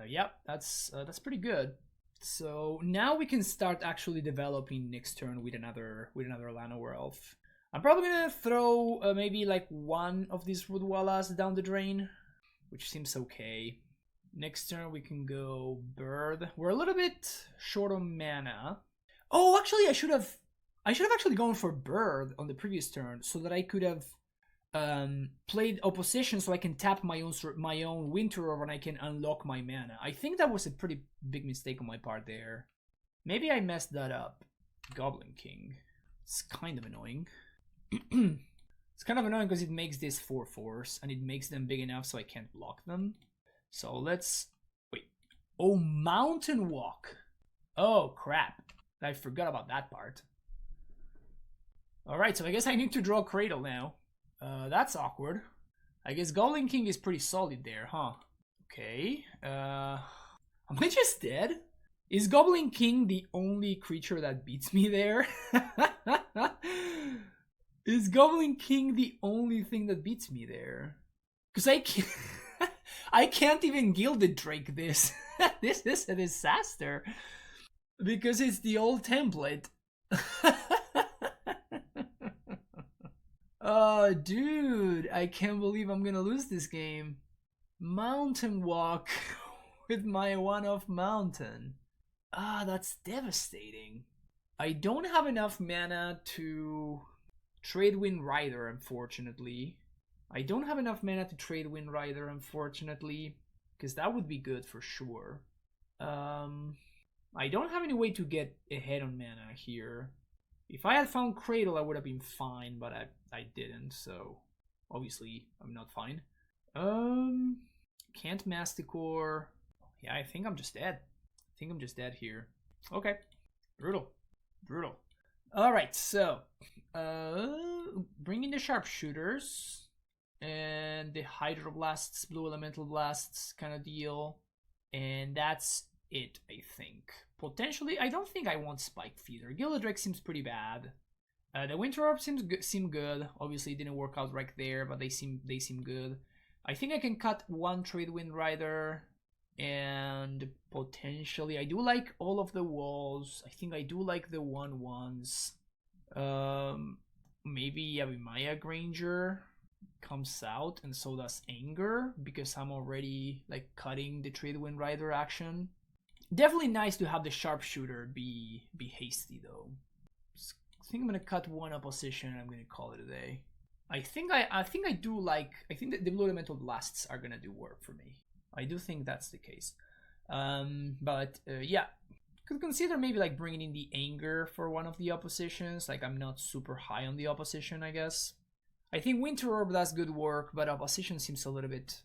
Yep, that's pretty good. So now we can start actually developing next turn with another Llanowar Elf. I'm probably gonna throw maybe like one of these Rootwallas down the drain, which seems okay. Next turn we can go Bird. We're a little bit short on mana. Oh, actually I should have actually gone for Bird on the previous turn so that I could have played opposition so I can tap my own Winter Orb and I can unlock my mana. I think that was a pretty big mistake on my part there. Maybe I messed that up. Goblin King. It's kind of annoying. It's kind of annoying because it makes this 4/4s and it makes them big enough so I can't block them. So let's wait. Oh, Mountain Walk. Oh crap. I forgot about that part. Alright, so I guess I need to draw Cradle now. That's awkward. I guess Goblin King is pretty solid there, huh? Okay. Am I just dead? Is Goblin King the only creature that beats me there? Is Goblin King the only thing that beats me there? Because I can't even Gilded Drake this. This is a disaster. Because it's the old template. Oh, dude, I can't believe I'm gonna lose this game. Mountain Walk with my one-off mountain. Ah, that's devastating. I don't have enough mana to trade Wind Rider, unfortunately. I don't have enough mana to trade Wind Rider, unfortunately, because that would be good for sure. I don't have any way to get ahead on mana here. If I had found Cradle, I would have been fine, but I didn't, so obviously I'm not fine. Can't Masticore. Yeah, I think I'm just dead. I think I'm just dead here. Okay. Brutal. Brutal. Alright, so bring in the Sharpshooters and the Hydroblasts, Blue Elemental Blasts kind of deal. And that's it, I think. Potentially, I don't think I want Spike Feeder. Gilded Drake seems pretty bad. The Winter Orb seem good. Obviously, it didn't work out right there, but they seem good. I think I can cut one Trade Wind Rider, and potentially, I do like all of the walls. I think I do like the 1/1s. Maybe Yavimaya Granger comes out, and so does Anger, because I'm already like cutting the Trade Wind Rider action. Definitely nice to have the Sharpshooter be hasty though. I think I'm gonna cut one opposition and I'm gonna call it a day. I think that the Blue Elemental Blasts are gonna do work for me. I do think that's the case. Yeah, could consider maybe like bringing in the Anger for one of the oppositions. Like I'm not super high on the opposition, I guess. I think Winter Orb does good work, but opposition seems a little bit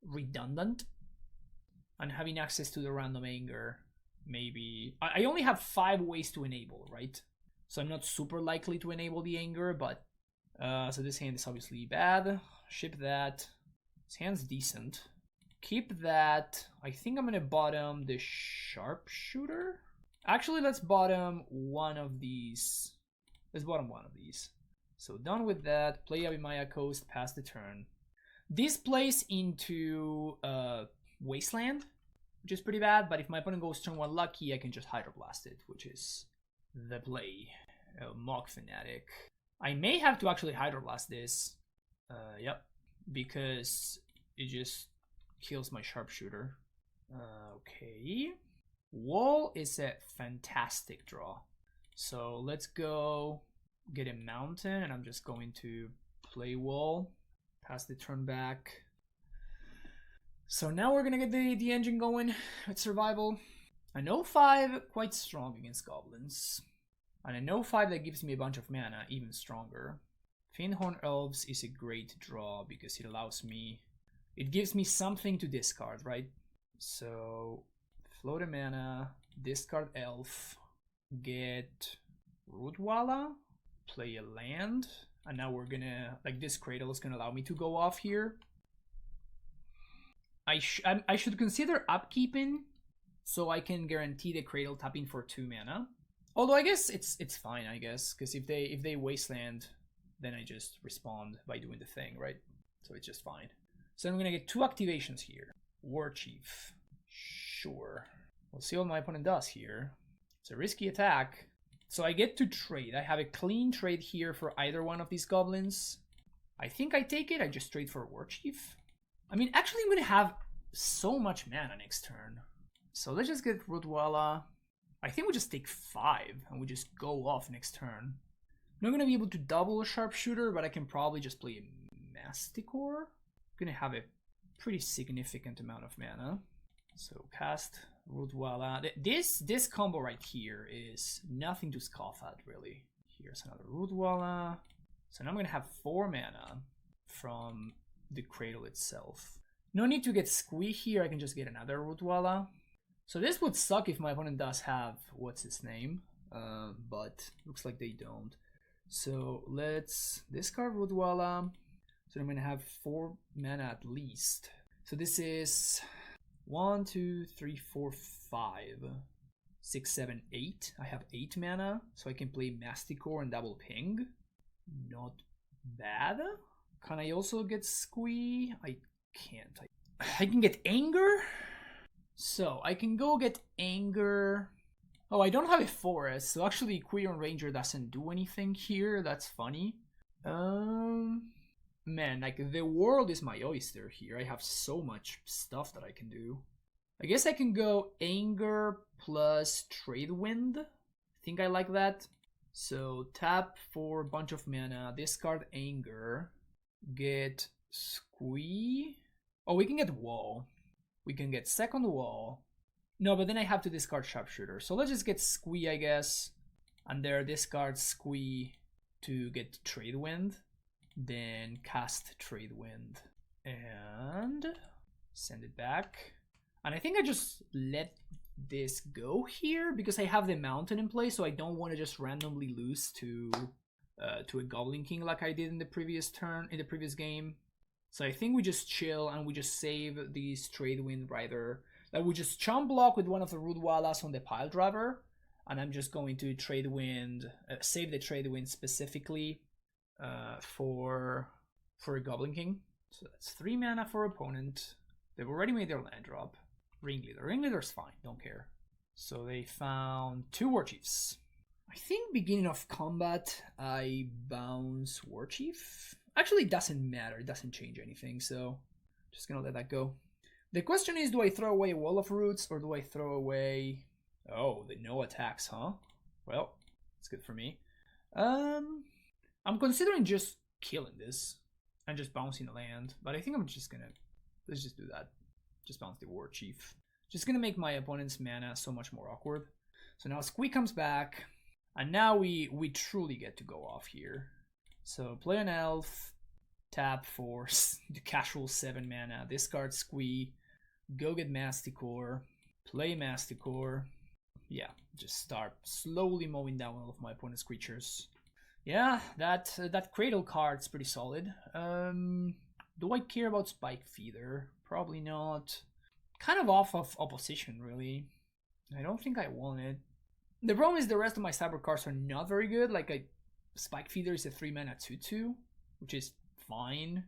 redundant. And having access to the random Anger, maybe... I only have 5 ways to enable, right? So I'm not super likely to enable the Anger, but... so this hand is obviously bad. Ship that. This hand's decent. Keep that. I think I'm gonna bottom the Sharpshooter. Actually, let's bottom one of these. Let's bottom one of these. So done with that. Play Abimaya Coast, pass the turn. This plays into... Wasteland, which is pretty bad, but if my opponent goes turn 1 lucky, I can just Hydroblast it, which is the play. Mock Fanatic. I may have to actually Hydroblast this. Yep, because it just kills my Sharpshooter. Okay. Wall is a fantastic draw. So let's go get a Mountain, and I'm just going to play Wall. Pass the turn back. So now we're gonna get the engine going with survival. An 0-5 quite strong against Goblins. And an 0-5 that gives me a bunch of mana, even stronger. Fiendhorn Elves is a great draw because it allows me... It gives me something to discard, right? So, float a mana, discard Elf, get Rootwalla, play a land, and now we're gonna... Like, this Cradle is gonna allow me to go off here. I should consider upkeeping so I can guarantee the Cradle tapping for 2 mana. Although I guess it's fine, I guess, because if they wasteland, then I just respond by doing the thing, right? So it's just fine. So I'm gonna get 2 activations here. War Chief. Sure. We'll see what my opponent does here. It's a risky attack. So I get to trade. I have a clean trade here for either one of these goblins. I think I take it. I just trade for a war chief. I mean, actually, I'm going to have so much mana next turn. So let's just get Rootwalla. I think we just take 5 and we just go off next turn. I'm not going to be able to double a sharpshooter, but I can probably just play a Masticore. I'm going to have a pretty significant amount of mana. So cast Rootwalla. This combo right here is nothing to scoff at, really. Here's another Rootwalla. So now I'm going to have 4 mana from the cradle itself. No need to get Squee here, I can just get another Rootwalla. So this would suck if my opponent does have, what's his name, but looks like they don't. So let's discard Rootwalla. So I'm going to have 4 mana at least. So this is 1, 2, 3, 4, 5, 6, 7, 8. I have 8 mana, so I can play Masticore and double ping. Not bad. Can I also get Squee? I can't. I can get Anger. So I can go get Anger. Oh, I don't have a forest, so actually Quirion Ranger doesn't do anything here. That's funny. Man, like the world is my oyster here. I have so much stuff that I can do. I guess I can go Anger plus Trade Wind. I think I like that. So tap for a bunch of mana, discard Anger, get Squee. Oh, we can get Wall. We can get second Wall. No, but then I have to discard Sharpshooter. So let's just get Squee, I guess. And there discard Squee to get Trade Wind. Then cast Trade Wind. And send it back. And I think I just let this go here because I have the mountain in place, so I don't want to just randomly lose to a Goblin King like I did in the previous game. So I think we just chill and we just save these Trade Wind Rider. Like we just chump block with one of the Rootwallas on the Pile Driver, and I'm just going to Trade Wind, save the Trade Wind specifically for a Goblin King. So that's 3 mana for opponent. They've already made their land drop. Ringleader. Ringleader's fine, don't care. So they found 2 War Chiefs. I think beginning of combat, I bounce War Chief. Actually, it doesn't matter, it doesn't change anything, so just gonna let that go. The question is, do I throw away Wall of Roots or do I throw away... Oh, the no attacks, huh? Well, it's good for me. I'm considering just killing this and just bouncing the land, but I think I'm just gonna... Let's just do that. Just bounce the War Chief. Just gonna make my opponent's mana so much more awkward. So now Squee comes back, and now we truly get to go off here. So play an elf, tap for the casual 7 mana, discard Squee, go get Masticore, play Masticore. Yeah, just start slowly mowing down all of my opponent's creatures. Yeah, that Cradle card's pretty solid. Do I care about Spike Feeder? Probably not. Kind of off of opposition, really. I don't think I want it. The problem is the rest of my cyber cards are not very good. Like Spike Feeder is a 3 mana 2/2, which is fine.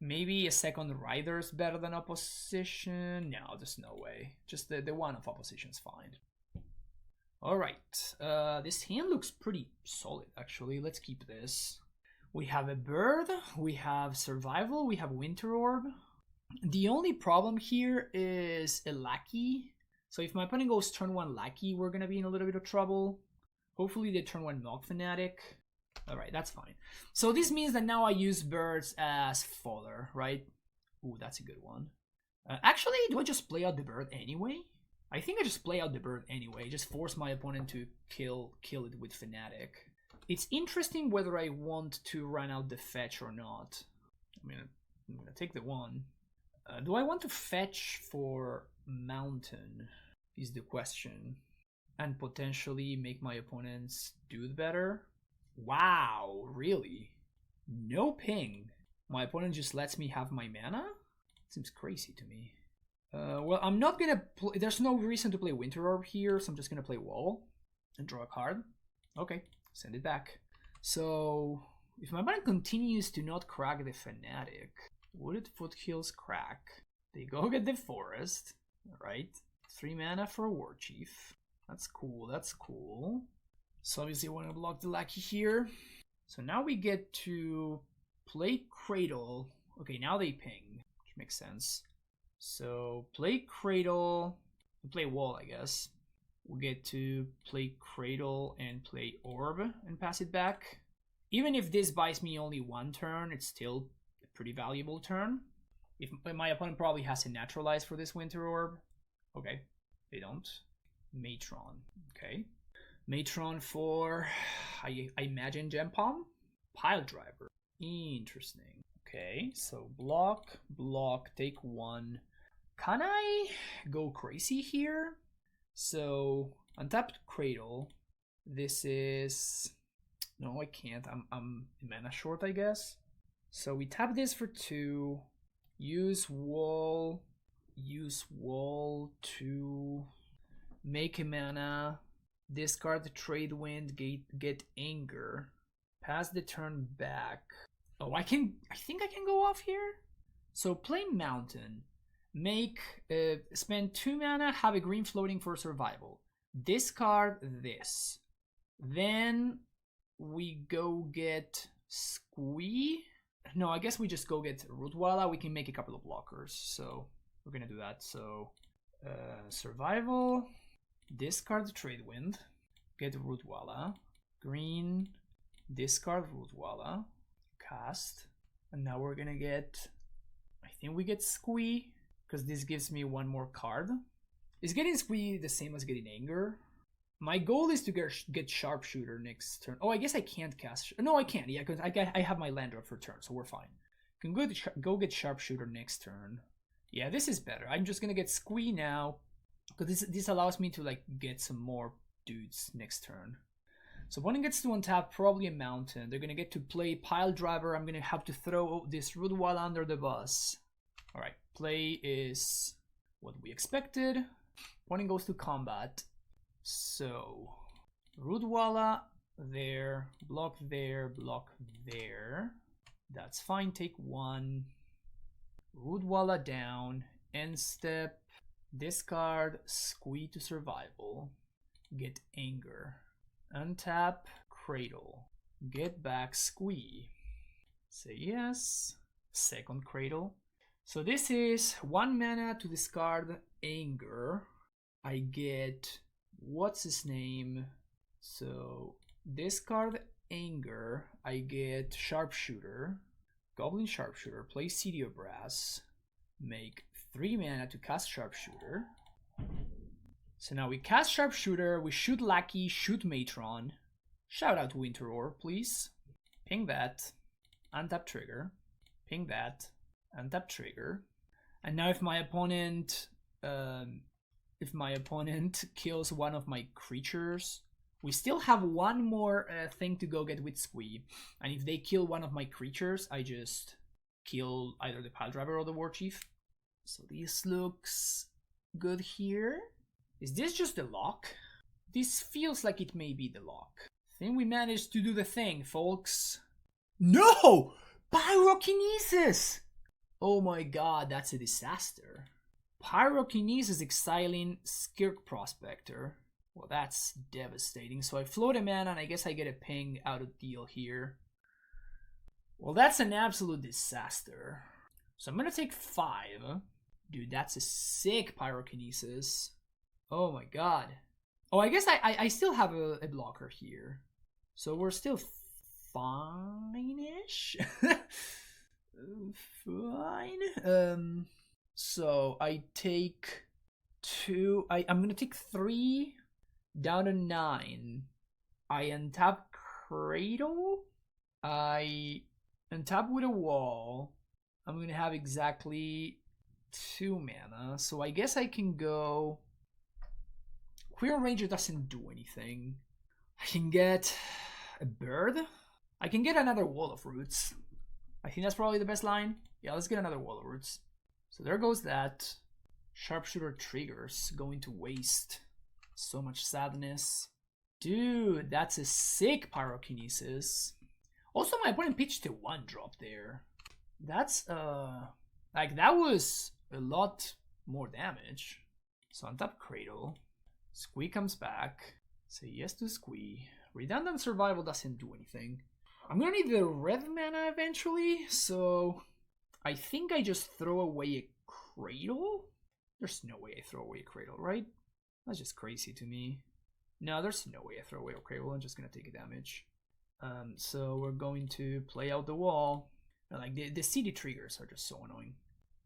Maybe a second Rider is better than opposition. No, there's no way. Just the one of opposition is fine. Alright, this hand looks pretty solid actually. Let's keep this. We have a bird, we have survival, we have Winter Orb. The only problem here is a Lackey. So if my opponent goes turn 1 Lackey, we're gonna be in a little bit of trouble. Hopefully they turn 1 Nog Fanatic. Alright, that's fine. So this means that now I use birds as fodder, right? Ooh, that's a good one. Actually, do I just play out the bird anyway? I think I just play out the bird anyway. Just force my opponent to kill it with Fanatic. It's interesting whether I want to run out the fetch or not. I'm gonna take the 1. Do I want to fetch for Mountain is the question. And potentially make my opponents do better? Wow, really? No ping. My opponent just lets me have my mana? Seems crazy to me. Well, I'm not gonna play... There's no reason to play Winter Orb here, so I'm just gonna play Wall and draw a card. Okay, send it back. So, if my opponent continues to not crack the Fanatic, Wooded Foothills crack. They go get the Forest, right? 3 mana for a War Chief. That's cool, that's cool. So obviously I want to block the Lackey here. So now we get to play Cradle. Okay, now they ping, which makes sense. So play Cradle, play Wall, I guess. We'll get to play Cradle and play Orb and pass it back. Even if this buys me only one turn, it's still a pretty valuable turn. If my opponent probably has a Naturalize for this Winter Orb. Okay, they don't. Matron, okay. Matron for, I imagine, Gem Palm? Pile Driver, interesting. Okay, so block, take one. Can I go crazy here? So, untapped Cradle. This is... No, I can't. I'm mana short, I guess. So we tap this for 2. Use wall to make a mana. Discard the Trade Wind, get Anger. Pass the turn back. Oh, I think I can go off here. So play Mountain. Make spend 2 mana, have a green floating for survival. Discard this. Then we go get Squee. No, I guess we just go get Rootwalla. We can make a couple of blockers, so we're gonna do that. So survival, discard Trade Wind, get Rootwalla, green, discard Rootwalla, cast, and now we're gonna get, I think we get Squee, because this gives me one more card. Is getting Squee the same as getting Anger? My goal is to get Sharpshooter next turn. Oh, I guess I can't cast... No, I can't. Yeah, because I have my land drop for turn, so we're fine. Can go get Sharpshooter next turn. Yeah, this is better. I'm just going to get Squee now, because this allows me to like get some more dudes next turn. So opponent gets to untap probably a Mountain. They're going to get to play Pile Driver. I'm going to have to throw this Rootwalla under the bus. All right, play is what we expected. Opponent goes to combat. So, Rootwalla there, block there, block there. That's fine, take 1. Rootwalla down, end step, discard, Squee to survival, get Anger, untap, Cradle, get back Squee, say yes, second Cradle. So this is 1 mana to discard Anger. I get... what's his name? So discard Anger. I get Sharpshooter, Goblin Sharpshooter, play City of Brass, make 3 mana to cast Sharpshooter. So now we cast Sharpshooter, we shoot Lackey, shoot Matron. Shout out to Winter Orb, please. Ping that, untap trigger, ping that, untap trigger. And now if my opponent kills one of my creatures, we still have one more thing to go get with Squee. And if they kill one of my creatures, I just kill either the Pile Driver or the War Chief. So this looks good here. Is this just a lock? This feels like it may be the lock. I think we managed to do the thing, folks. No! Pyrokinesis! Oh my god, that's a disaster. Pyrokinesis exiling Skirk Prospector. Well, that's devastating. So I float a mana and I guess I get a ping out of deal here. Well, that's an absolute disaster. So I'm gonna take 5. Dude, that's a sick Pyrokinesis. Oh my god. Oh, I guess I still have a blocker here. So we're still fine-ish. Fine. So I take 2. I'm gonna take 3 down to 9. I untap Cradle. I untap with a wall. I'm gonna have exactly 2 mana. So I guess I can go. Queer Ranger doesn't do anything. I can get a bird. I can get another Wall of Roots. I think that's probably the best line. Yeah, let's get another Wall of Roots. So there goes that. Sharpshooter triggers going to waste. So much sadness. Dude, that's a sick Pyrokinesis. Also, my opponent pitched a 1-drop there. That's, like, that was a lot more damage. So untap Cradle. Squee comes back. Say yes to Squee. Redundant survival doesn't do anything. I'm gonna need the red mana eventually, so I think I just throw away a Cradle? There's no way I throw away a Cradle, right? That's just crazy to me. No, there's no way I throw away a Cradle. I'm just gonna take a damage. So we're going to play out the wall. Like the CD triggers are just so annoying.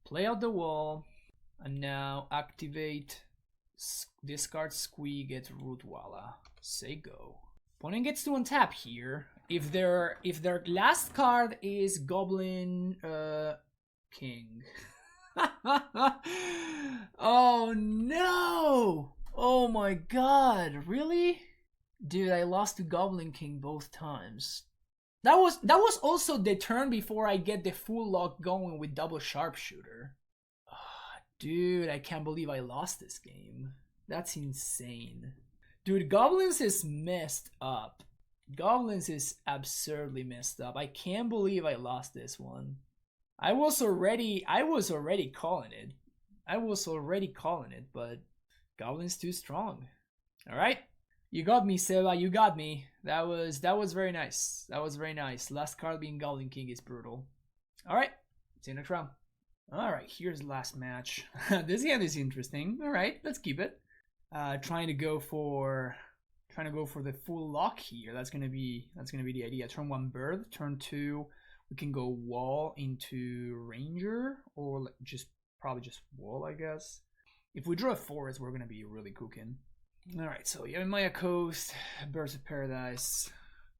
Play out the wall, and now activate. Discard Squee, get Rootwalla. Say go. Opponent gets to untap here. If their last card is Goblin King. Oh no! Oh my god, really? Dude, I lost to Goblin King both times. That was also the turn before I get the full lock going with double sharpshooter. Oh, dude, I can't believe I lost this game. That's insane. Dude, Goblins is messed up. Goblins is absurdly messed up. I can't believe I lost this one. I was already calling it. But Goblins too strong. All right. You got me, Seba. You got me. That was very nice. That was very nice. Last card being Goblin King is brutal. All right. See you next round. All right. Here's the last match. This hand is interesting. All right. Let's keep it. Trying to go for the full lock here. That's gonna be the idea. Turn 1 Bird. Turn 2 we can go wall into Ranger, or probably just wall, I guess. If we draw a forest, we're gonna be really cooking. All right, so Maya Coast, Birds of Paradise,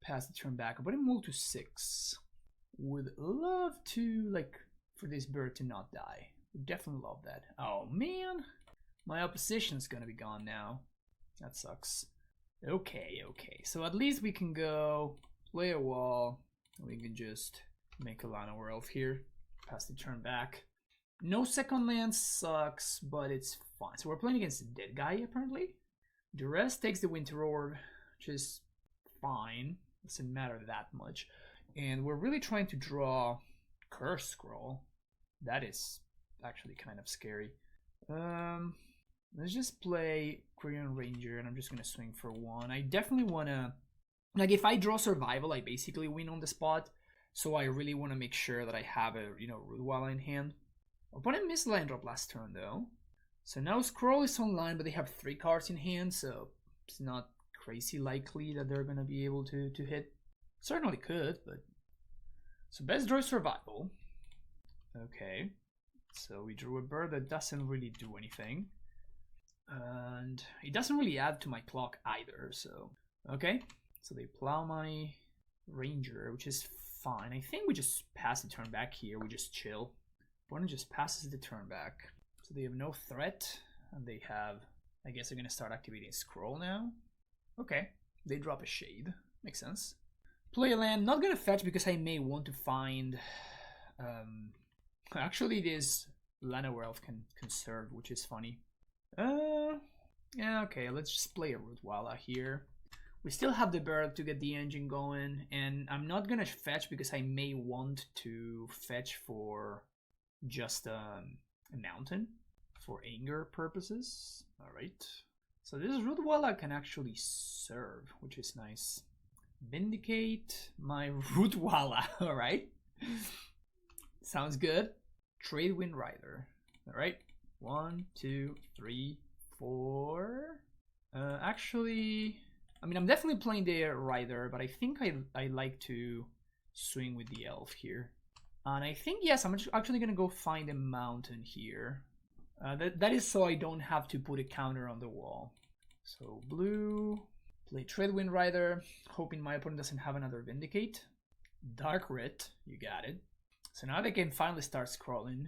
pass the turn back. But move to 6. Would love to for this bird to not die. Would definitely love that. Oh man, my opposition's gonna be gone now. That sucks. Okay. So at least we can go play a wall. We can just make a Lana World here. Pass the turn back. No second land sucks, but it's fine. So we're playing against Deadguy apparently. Duress takes the Winter Orb, which is fine. Doesn't matter that much. And we're really trying to draw Curse Scroll. That is actually kind of scary. Let's just play Korean Ranger, and I'm just gonna swing for 1. I definitely wanna, if I draw Survival, I basically win on the spot. So I really want to make sure that I have a Rootwalla in hand. Opponent missed line drop last turn though. So now Scroll is online, but they have 3 cards in hand, so it's not crazy likely that they're gonna be able to hit. Certainly could, but so best draw is Survival. Okay, so we drew a bird that doesn't really do anything. And it doesn't really add to my clock either, so okay. So they plow my Ranger, which is fine. I think we just pass the turn back here. We just chill. Opponent just passes the turn back. So they have no threat, and they have, I guess they're gonna start activating Scroll now. Okay, they drop a Shade. Makes sense. Play a land. Not gonna fetch because I may want to find. Actually, this Lana World can conserve, which is funny. Yeah, okay, let's just play a Rootwalla here. We still have the bird to get the engine going, and I'm not gonna fetch because I may want to fetch for just a mountain for anger purposes. All right, so this Rootwalla can actually serve, which is nice. Vindicate my Rootwalla. All right, sounds good. Trade Wind Rider. All right, 1, 2, 3, 4. Actually, I mean, I'm definitely playing the Rider, but I think I like to swing with the Elf here. And I think, yes, I'm actually going to go find a mountain here. That is so I don't have to put a counter on the wall. So blue, play Trade Wind Rider, hoping my opponent doesn't have another Vindicate. Dark Red, you got it. So now they can finally start scrolling.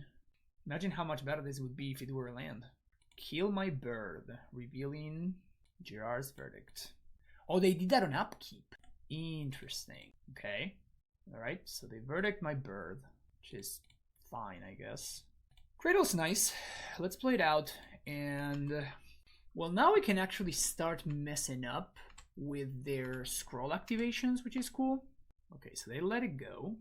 Imagine how much better this would be if it were a land. Kill my bird, revealing Gerard's Verdict. Oh, they did that on upkeep. Interesting. Okay. Alright, so they verdict my bird, which is fine, I guess. Cradle's nice. Let's play it out. And, well, now we can actually start messing up with their scroll activations, which is cool. Okay, so they let it go.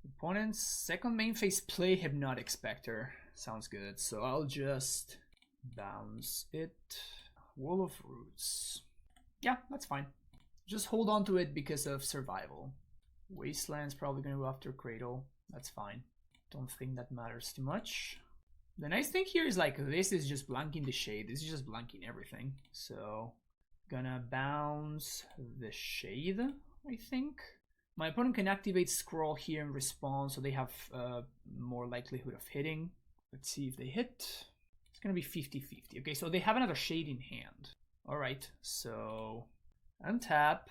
Opponent's second main phase play Hypnotic Spectre. Sounds good. So I'll just bounce it. Wall of Roots. Yeah, that's fine. Just hold on to it because of survival. Wasteland's probably going to go after Cradle. That's fine. Don't think that matters too much. The nice thing here is like this is just blanking the Shade. This is just blanking everything. So gonna bounce the Shade, I think. My opponent can activate Scroll here in response, so they have more likelihood of hitting. Let's see if they hit. It's gonna be 50-50. Okay, so they have another Shade in hand. Alright, so untap,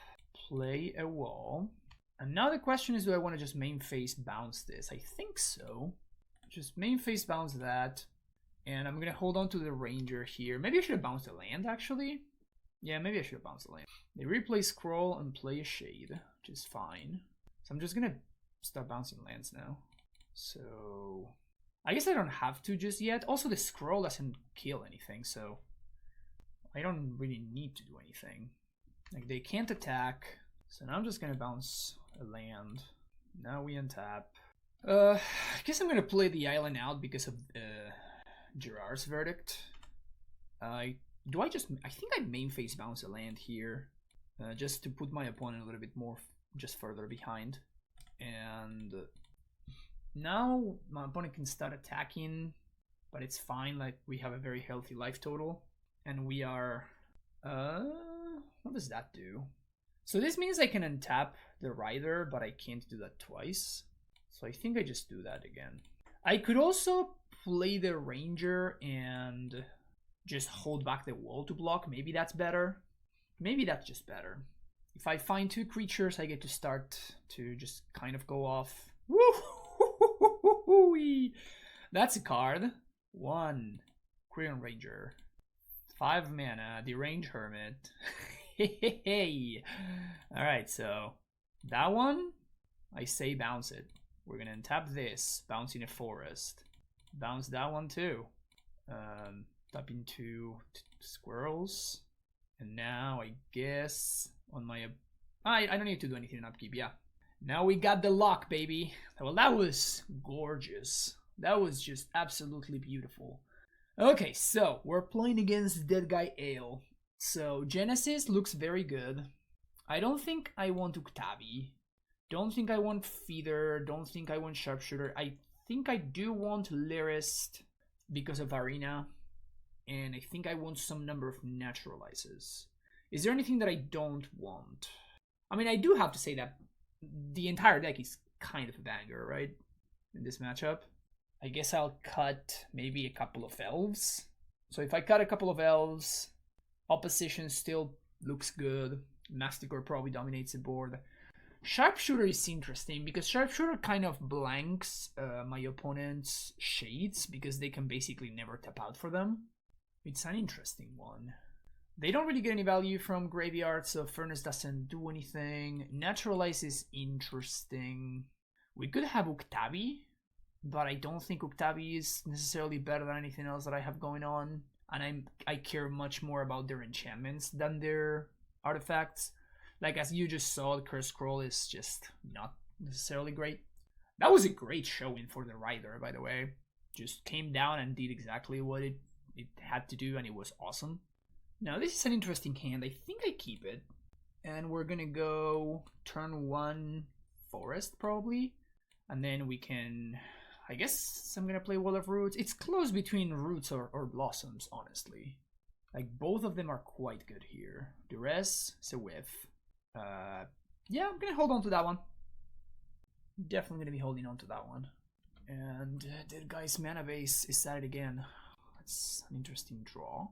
play a wall. And now the question is, do I want to just main face bounce this? I think so. Just main face bounce that. And I'm gonna hold on to the Ranger here. Maybe I should have bounced the land actually. Yeah, maybe I should have bounced the land. They replay Scroll and play a Shade, which is fine. So I'm just gonna start bouncing lands now. So I guess I don't have to just yet. Also the Scroll doesn't kill anything, so I don't really need to do anything. Like they can't attack. So now I'm just gonna bounce a land. Now we untap. I guess I'm gonna play the island out because of Gerard's verdict. I think I main face bounce a land here, just to put my opponent a little bit more, just further behind. And now my opponent can start attacking, but it's fine. Like we have a very healthy life total, and we are. What does that do? So this means I can untap the Rider, but I can't do that twice. So I think I just do that again. I could also play the Ranger and just hold back the wall to block. Maybe that's better. Maybe that's just better. If I find two creatures, I get to start to just kind of go off. Woo! That's a card. 1. Quirion Ranger. 5 mana. Deranged Hermit. Hey. Alright, so that one, I say bounce it. We're gonna untap this, bounce in a forest. Bounce that one too. Tap into squirrels. And now I guess on my I don't need to do anything in upkeep, yeah. Now we got the lock, baby. Well, that was gorgeous. That was just absolutely beautiful. Okay, so we're playing against Deadguy Ale. So Genesis looks very good. I don't think I want Uktavi. Don't think I want Feeder. Don't think I want Sharpshooter. I think I do want Lyrist because of Arena. And I think I want some number of Naturalizes. Is there anything that I don't want? I mean, I do have to say that the entire deck is kind of a banger, right? In this matchup. I guess I'll cut maybe a couple of Elves. So if I cut a couple of Elves, opposition still looks good. Masticore probably dominates the board. Sharpshooter is interesting because Sharpshooter kind of blanks my opponent's Shades because they can basically never tap out for them. It's an interesting one. They don't really get any value from Graveyard, so Furnace doesn't do anything. Naturalize is interesting. We could have Uktavi, but I don't think Uktavi is necessarily better than anything else that I have going on. And I care much more about their enchantments than their artifacts. Like as you just saw, the Curse Scroll is just not necessarily great. That was a great showing for the Rider, by the way. Just came down and did exactly what it had to do, and it was awesome. Now this is an interesting hand. I think I keep it. And we're gonna go turn 1 Forest probably. And then we can, I guess I'm gonna play Wall of Roots. It's close between Roots or Blossoms, honestly. Like both of them are quite good here. Duress is a whiff. Yeah, I'm gonna hold on to that one. Definitely gonna be holding on to that one. And that guy's mana base is at it again. That's an interesting draw.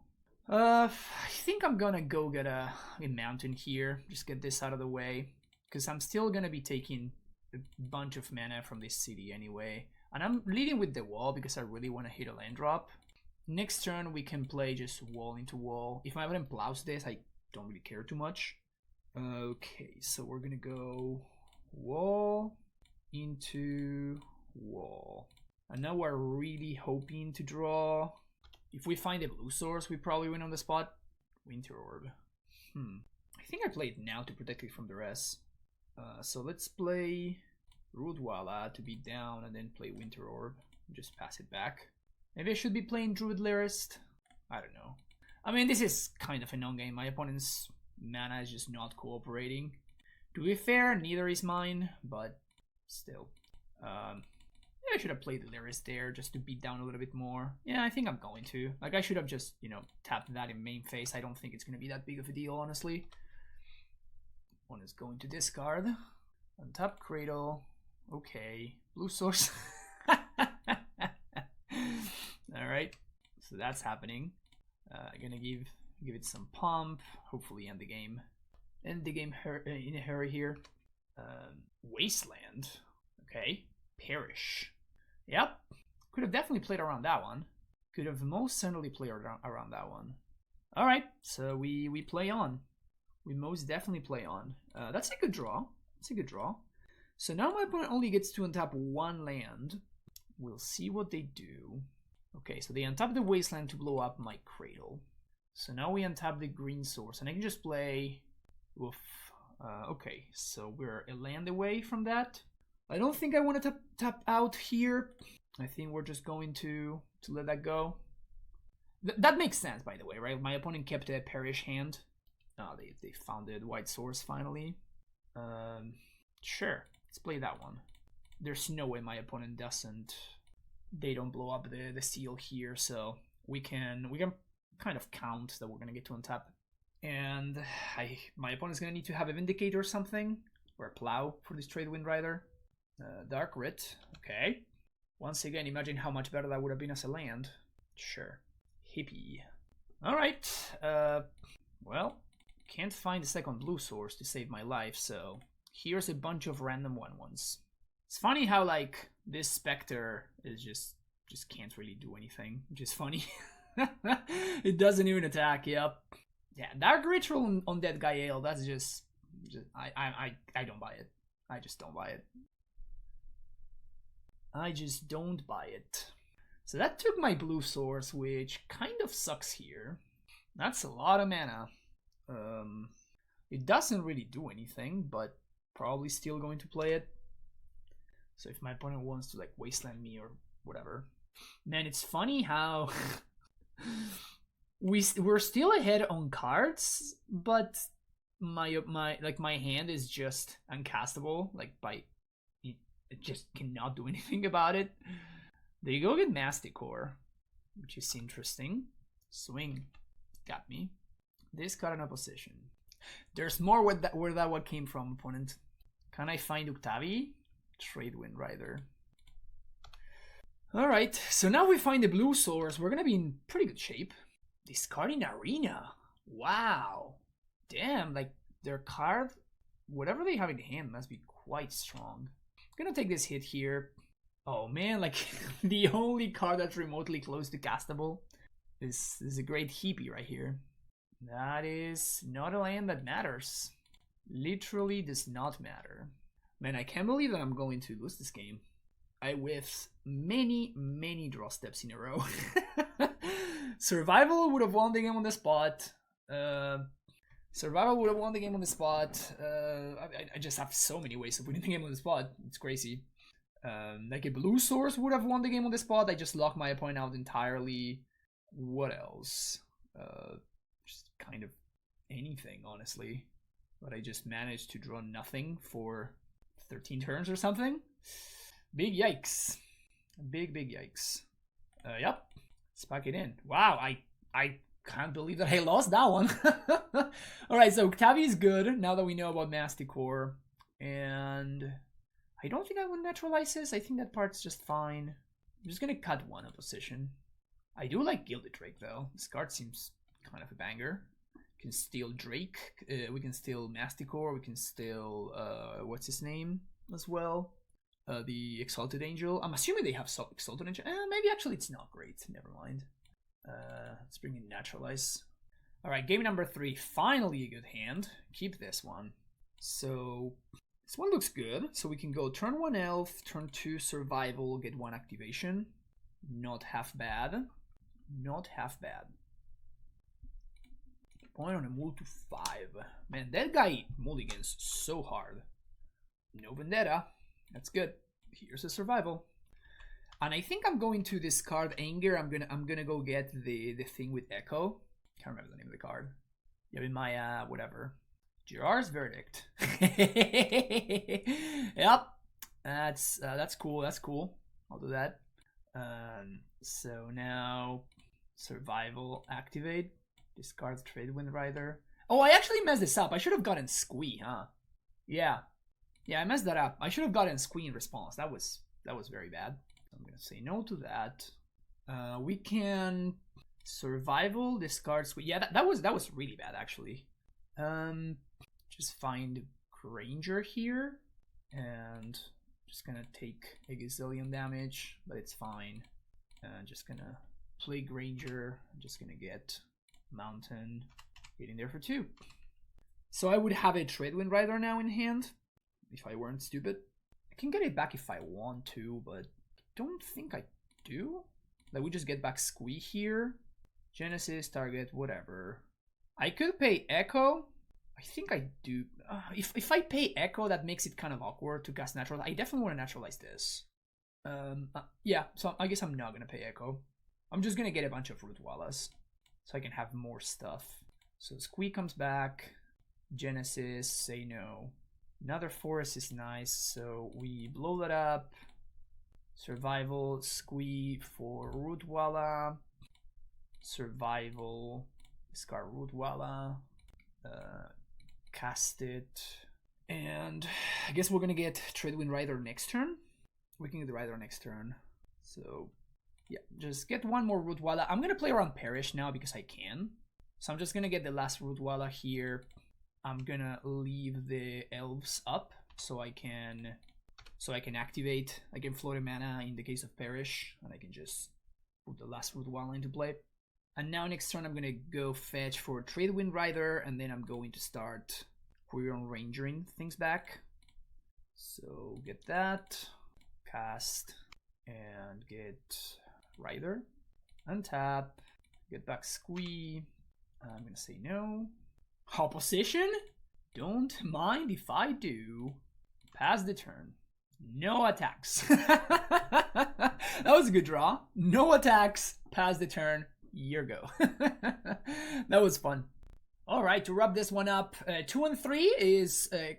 I think I'm gonna go get a mountain here. Just get this out of the way. Because I'm still gonna be taking a bunch of mana from this city anyway. And I'm leading with the wall because I really want to hit a land drop. Next turn we can play just wall into wall. If my opponent plows this, I don't really care too much. Okay, so we're gonna go wall into wall. And now we're really hoping to draw. If we find a blue source, we probably win on the spot. Winter Orb. I think I play it now to protect it from the rest. So let's play Rudwala to beat down and then play Winter Orb. Just pass it back. Maybe I should be playing Druid Lyrist. I don't know. I mean, this is kind of a non-game. My opponent's Mana is just not cooperating. To be fair, neither is mine, but still. Maybe I should have played the Lyris there just to beat down a little bit more. Yeah, I think I'm going to. Like, I should have just, you know, tapped that in main phase. I don't think it's going to be that big of a deal, honestly. One is going to discard. Untap Cradle. Okay. Blue source. Alright. So that's happening. Gonna give it some pump. Hopefully end the game. End the game in a hurry here. Wasteland. Okay. Perish. Yep. Could have definitely played around that one. Could have most certainly played around that one. Alright. So we play on. We most definitely play on. That's a good draw. That's a good draw. So now my opponent only gets to untap one land. We'll see what they do. Okay, so they untap the Wasteland to blow up my Cradle. So now we untap the green source, and I can just play... Oof. Okay, so we're a land away from that. I don't think I want to tap out here. I think we're just going to let that go. That makes sense, by the way, right? My opponent kept a Perish hand. Oh, they found the white source finally. Sure, let's play that one. There's no way my opponent doesn't. They don't blow up the seal here, so we can kind of count that we're gonna get to untap. And my opponent's gonna need to have a Vindicator or something, or a Plow for this Trade Wind Rider. Dark Writ, okay. Once again, imagine how much better that would have been as a land. Sure. Hippie. Alright, well, can't find a second blue source to save my life, so here's a bunch of random 1/1s. It's funny how, like, this Spectre is just can't really do anything, which is funny. It doesn't even attack, yep. Yeah, Dark Ritual on Deadguy Ale, that's just I don't buy it. I just don't buy it. I just don't buy it. So that took my blue source, which kind of sucks here. That's a lot of mana. It doesn't really do anything, but probably still going to play it. So if my opponent wants to like wasteland me or whatever. Man, it's funny how we're still ahead on cards, but my hand is just uncastable. Like it just cannot do anything about it. There you go, get Masticore, which is interesting. Swing, got me. Discard an opposition. There's more where that what came from, opponent. Can I find Octavi? Trade Wind Rider. Alright, so now we find the blue source. We're gonna be in pretty good shape. Discarding Arena. Wow. Damn, like their card, whatever they have in hand must be quite strong. I'm gonna take this hit here. Oh man, like the only card that's remotely close to castable is a great hippie right here. That is not a land that matters. Literally does not matter. Man, I can't believe that I'm going to lose this game. I whiffed many draw steps in a row. Survival would have won the game on the spot. Survival would have won the game on the spot. I just have so many ways of winning the game on the spot. It's crazy. Like a blue source would have won the game on the spot. I just locked my opponent out entirely. What else? Just kind of anything, honestly. But I just managed to draw nothing for 13 turns or something. Big yikes. Big yikes. Yep. Let's pack it in. Wow, I can't believe that I lost that one. Alright, so Octavi is good now that we know about Masticore. And I don't think I want Naturalizes. I think that part's just fine. I'm just gonna cut one opposition. I do like Gilded Drake though. This card seems kind of a banger. We can steal Drake. We can steal Masticore. We can steal what's his name as well. The Exalted Angel. I'm assuming they have Exalted Angel. Maybe actually it's not great. Never mind. Let's bring in Naturalize. Alright, game number 3. Finally a good hand. Keep this one. So this one looks good. So we can go turn 1 Elf, turn 2 Survival, get 1 activation. Not half bad. Not half bad. Point on a move to 5. Man, that guy mulligans so hard. No Vendetta. That's good. Here's a Survival. And I think I'm going to discard Anger. I'm gonna go get the thing with Echo. Can't remember the name of the card. Yeah, in my whatever. Girard's verdict. Yep. That's cool. That's cool. I'll do that. So now survival activate. Discard trade wind rider. Oh, I actually messed this up. I should have gotten squee, huh? Yeah. Yeah, I messed that up. I should have gotten squee in response. That was very bad. I'm gonna say no to that. We can survival discard squee. Yeah, that was really bad actually. Just find Granger here and just gonna take a gazillion damage, but it's fine. Just gonna play Granger. I'm just gonna get Mountain getting there for 2. So I would have a Tradewind Rider now in hand if I weren't stupid. I can get it back if I want to, but don't think I do. Like, we just get back Squee here. Genesis, target, whatever. I could pay Echo. I think I do. If I pay Echo, that makes it kind of awkward to cast Natural. I definitely want to naturalize this. Yeah, so I guess I'm not going to pay Echo. I'm just going to get a bunch of Root Wallas so I can have more stuff. So Squee comes back. Genesis, say no. Another Forest is nice, so we blow that up. Survival, Squee for Root Walla. Survival, discard Root Walla. Cast it. And I guess we're gonna get Tradewind Rider next turn. We can get the Rider next turn. So yeah, just get one more Root Walla. I'm gonna play around Perish now because I can. So I'm just gonna get the last Root Walla here. I'm gonna leave the Elves up so I can activate. I can float a mana in the case of Perish, and I can just put the last Root Walla into play. And now next turn I'm gonna go fetch for Tradewind Rider, and then I'm going to start Quirion Rangering things back. So get that, cast, and get Rider, untap, get back Squee. I'm gonna say no. Opposition? Don't mind if I do. Pass the turn. No attacks. That was a good draw. No attacks. Pass the turn. Year go. That was fun. All right, to wrap this one up, 2 and 3 is kind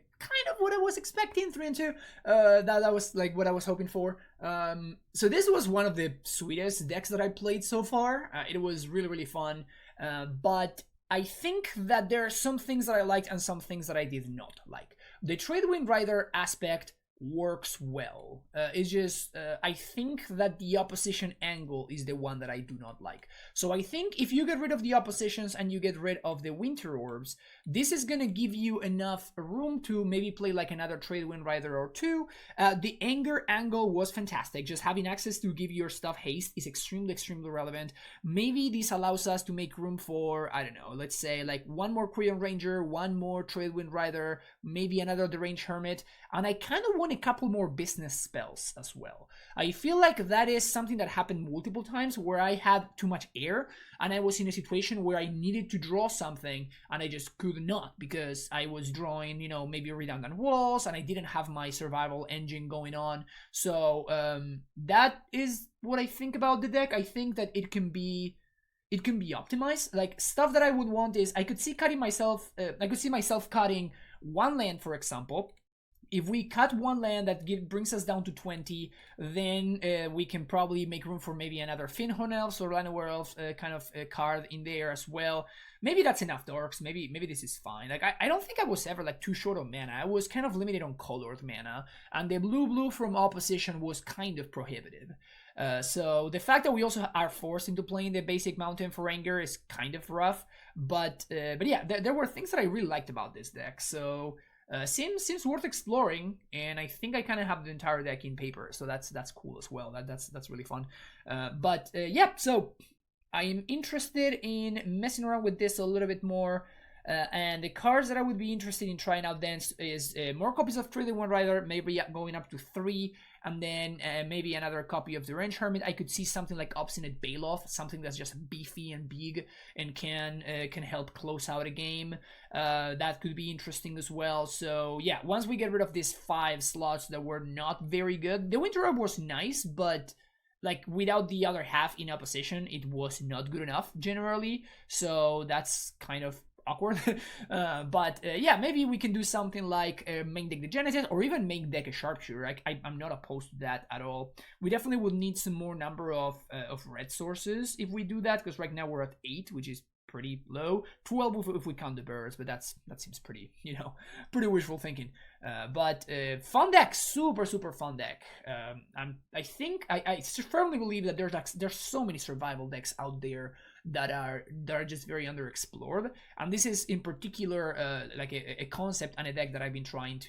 of what I was expecting. 3 and 2, that was like what I was hoping for. So this was one of the sweetest decks that I played so far. It was really, really fun. But I think that there are some things that I liked and some things that I did not like. The Tradewind Rider aspect works well. It's just, I think that the opposition angle is the one that I do not like. So I think if you get rid of the oppositions and you get rid of the Winter Orbs, this is gonna give you enough room to maybe play like another Tradewind Rider or 2. The Anger angle was fantastic. Just having access to give your stuff haste is extremely, extremely relevant. Maybe this allows us to make room for, I don't know, let's say like one more Quirion Ranger, one more Tradewind Rider, maybe another Deranged Hermit, and I kind of want a couple more business spells as well. I feel like that is something that happened multiple times where I had too much air and I was in a situation where I needed to draw something and I just could not because I was drawing, you know, maybe redundant walls and I didn't have my survival engine going on. So that is what I think about the deck. I think that it can be optimized. Like stuff that I would want is I could see myself cutting one land, for example. If we cut one land that brings us down to 20, then we can probably make room for maybe another Finhorn Elves or Llanowar Elves kind of card in there as well. Maybe that's enough Dorks. Maybe this is fine. Like I don't think I was ever like too short on mana. I was kind of limited on colored mana, and the blue from opposition was kind of prohibitive. So the fact that we also are forced into playing the basic Mountain for Anger is kind of rough. But yeah, there were things that I really liked about this deck. So. Seems worth exploring, and I think I kind of have the entire deck in paper, so that's cool as well. That's really fun. But yeah, so I'm interested in messing around with this a little bit more. And the cards that I would be interested in trying out then is more copies of Tradewind Rider, maybe going up to 3, and then maybe another copy of the Deranged Hermit. I could see something like Obstinate Baloth, something that's just beefy and big and can help close out a game. That could be interesting as well. So yeah, once we get rid of these 5 slots that were not very good, the Winter Orb was nice, but like without the other half in opposition, it was not good enough generally. So that's kind of awkward. But yeah, maybe we can do something like main deck the Genesis, or even main deck a Sharpshooter. I'm not opposed to that at all. We definitely would need some more number of red sources if we do that, because right now we're at 8, which is pretty low. 12 if we count the birds, but that seems pretty, you know, pretty wishful thinking. But fun deck, super fun deck. I think I firmly believe that there's so many survival decks out there that are just very underexplored, and this is in particular like a concept and a deck that I've been trying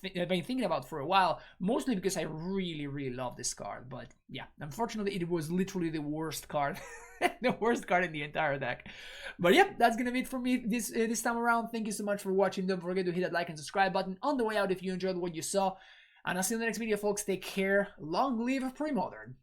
I've been thinking about for a while, mostly because I really love this card. But yeah, unfortunately it was literally the worst card the worst card in the entire deck. But yeah, that's gonna be it for me this time around. Thank you so much for watching. Don't forget to hit that like and subscribe button on the way out if you enjoyed what you saw, and I'll see you in the next video, folks. Take care. Long live Premodern.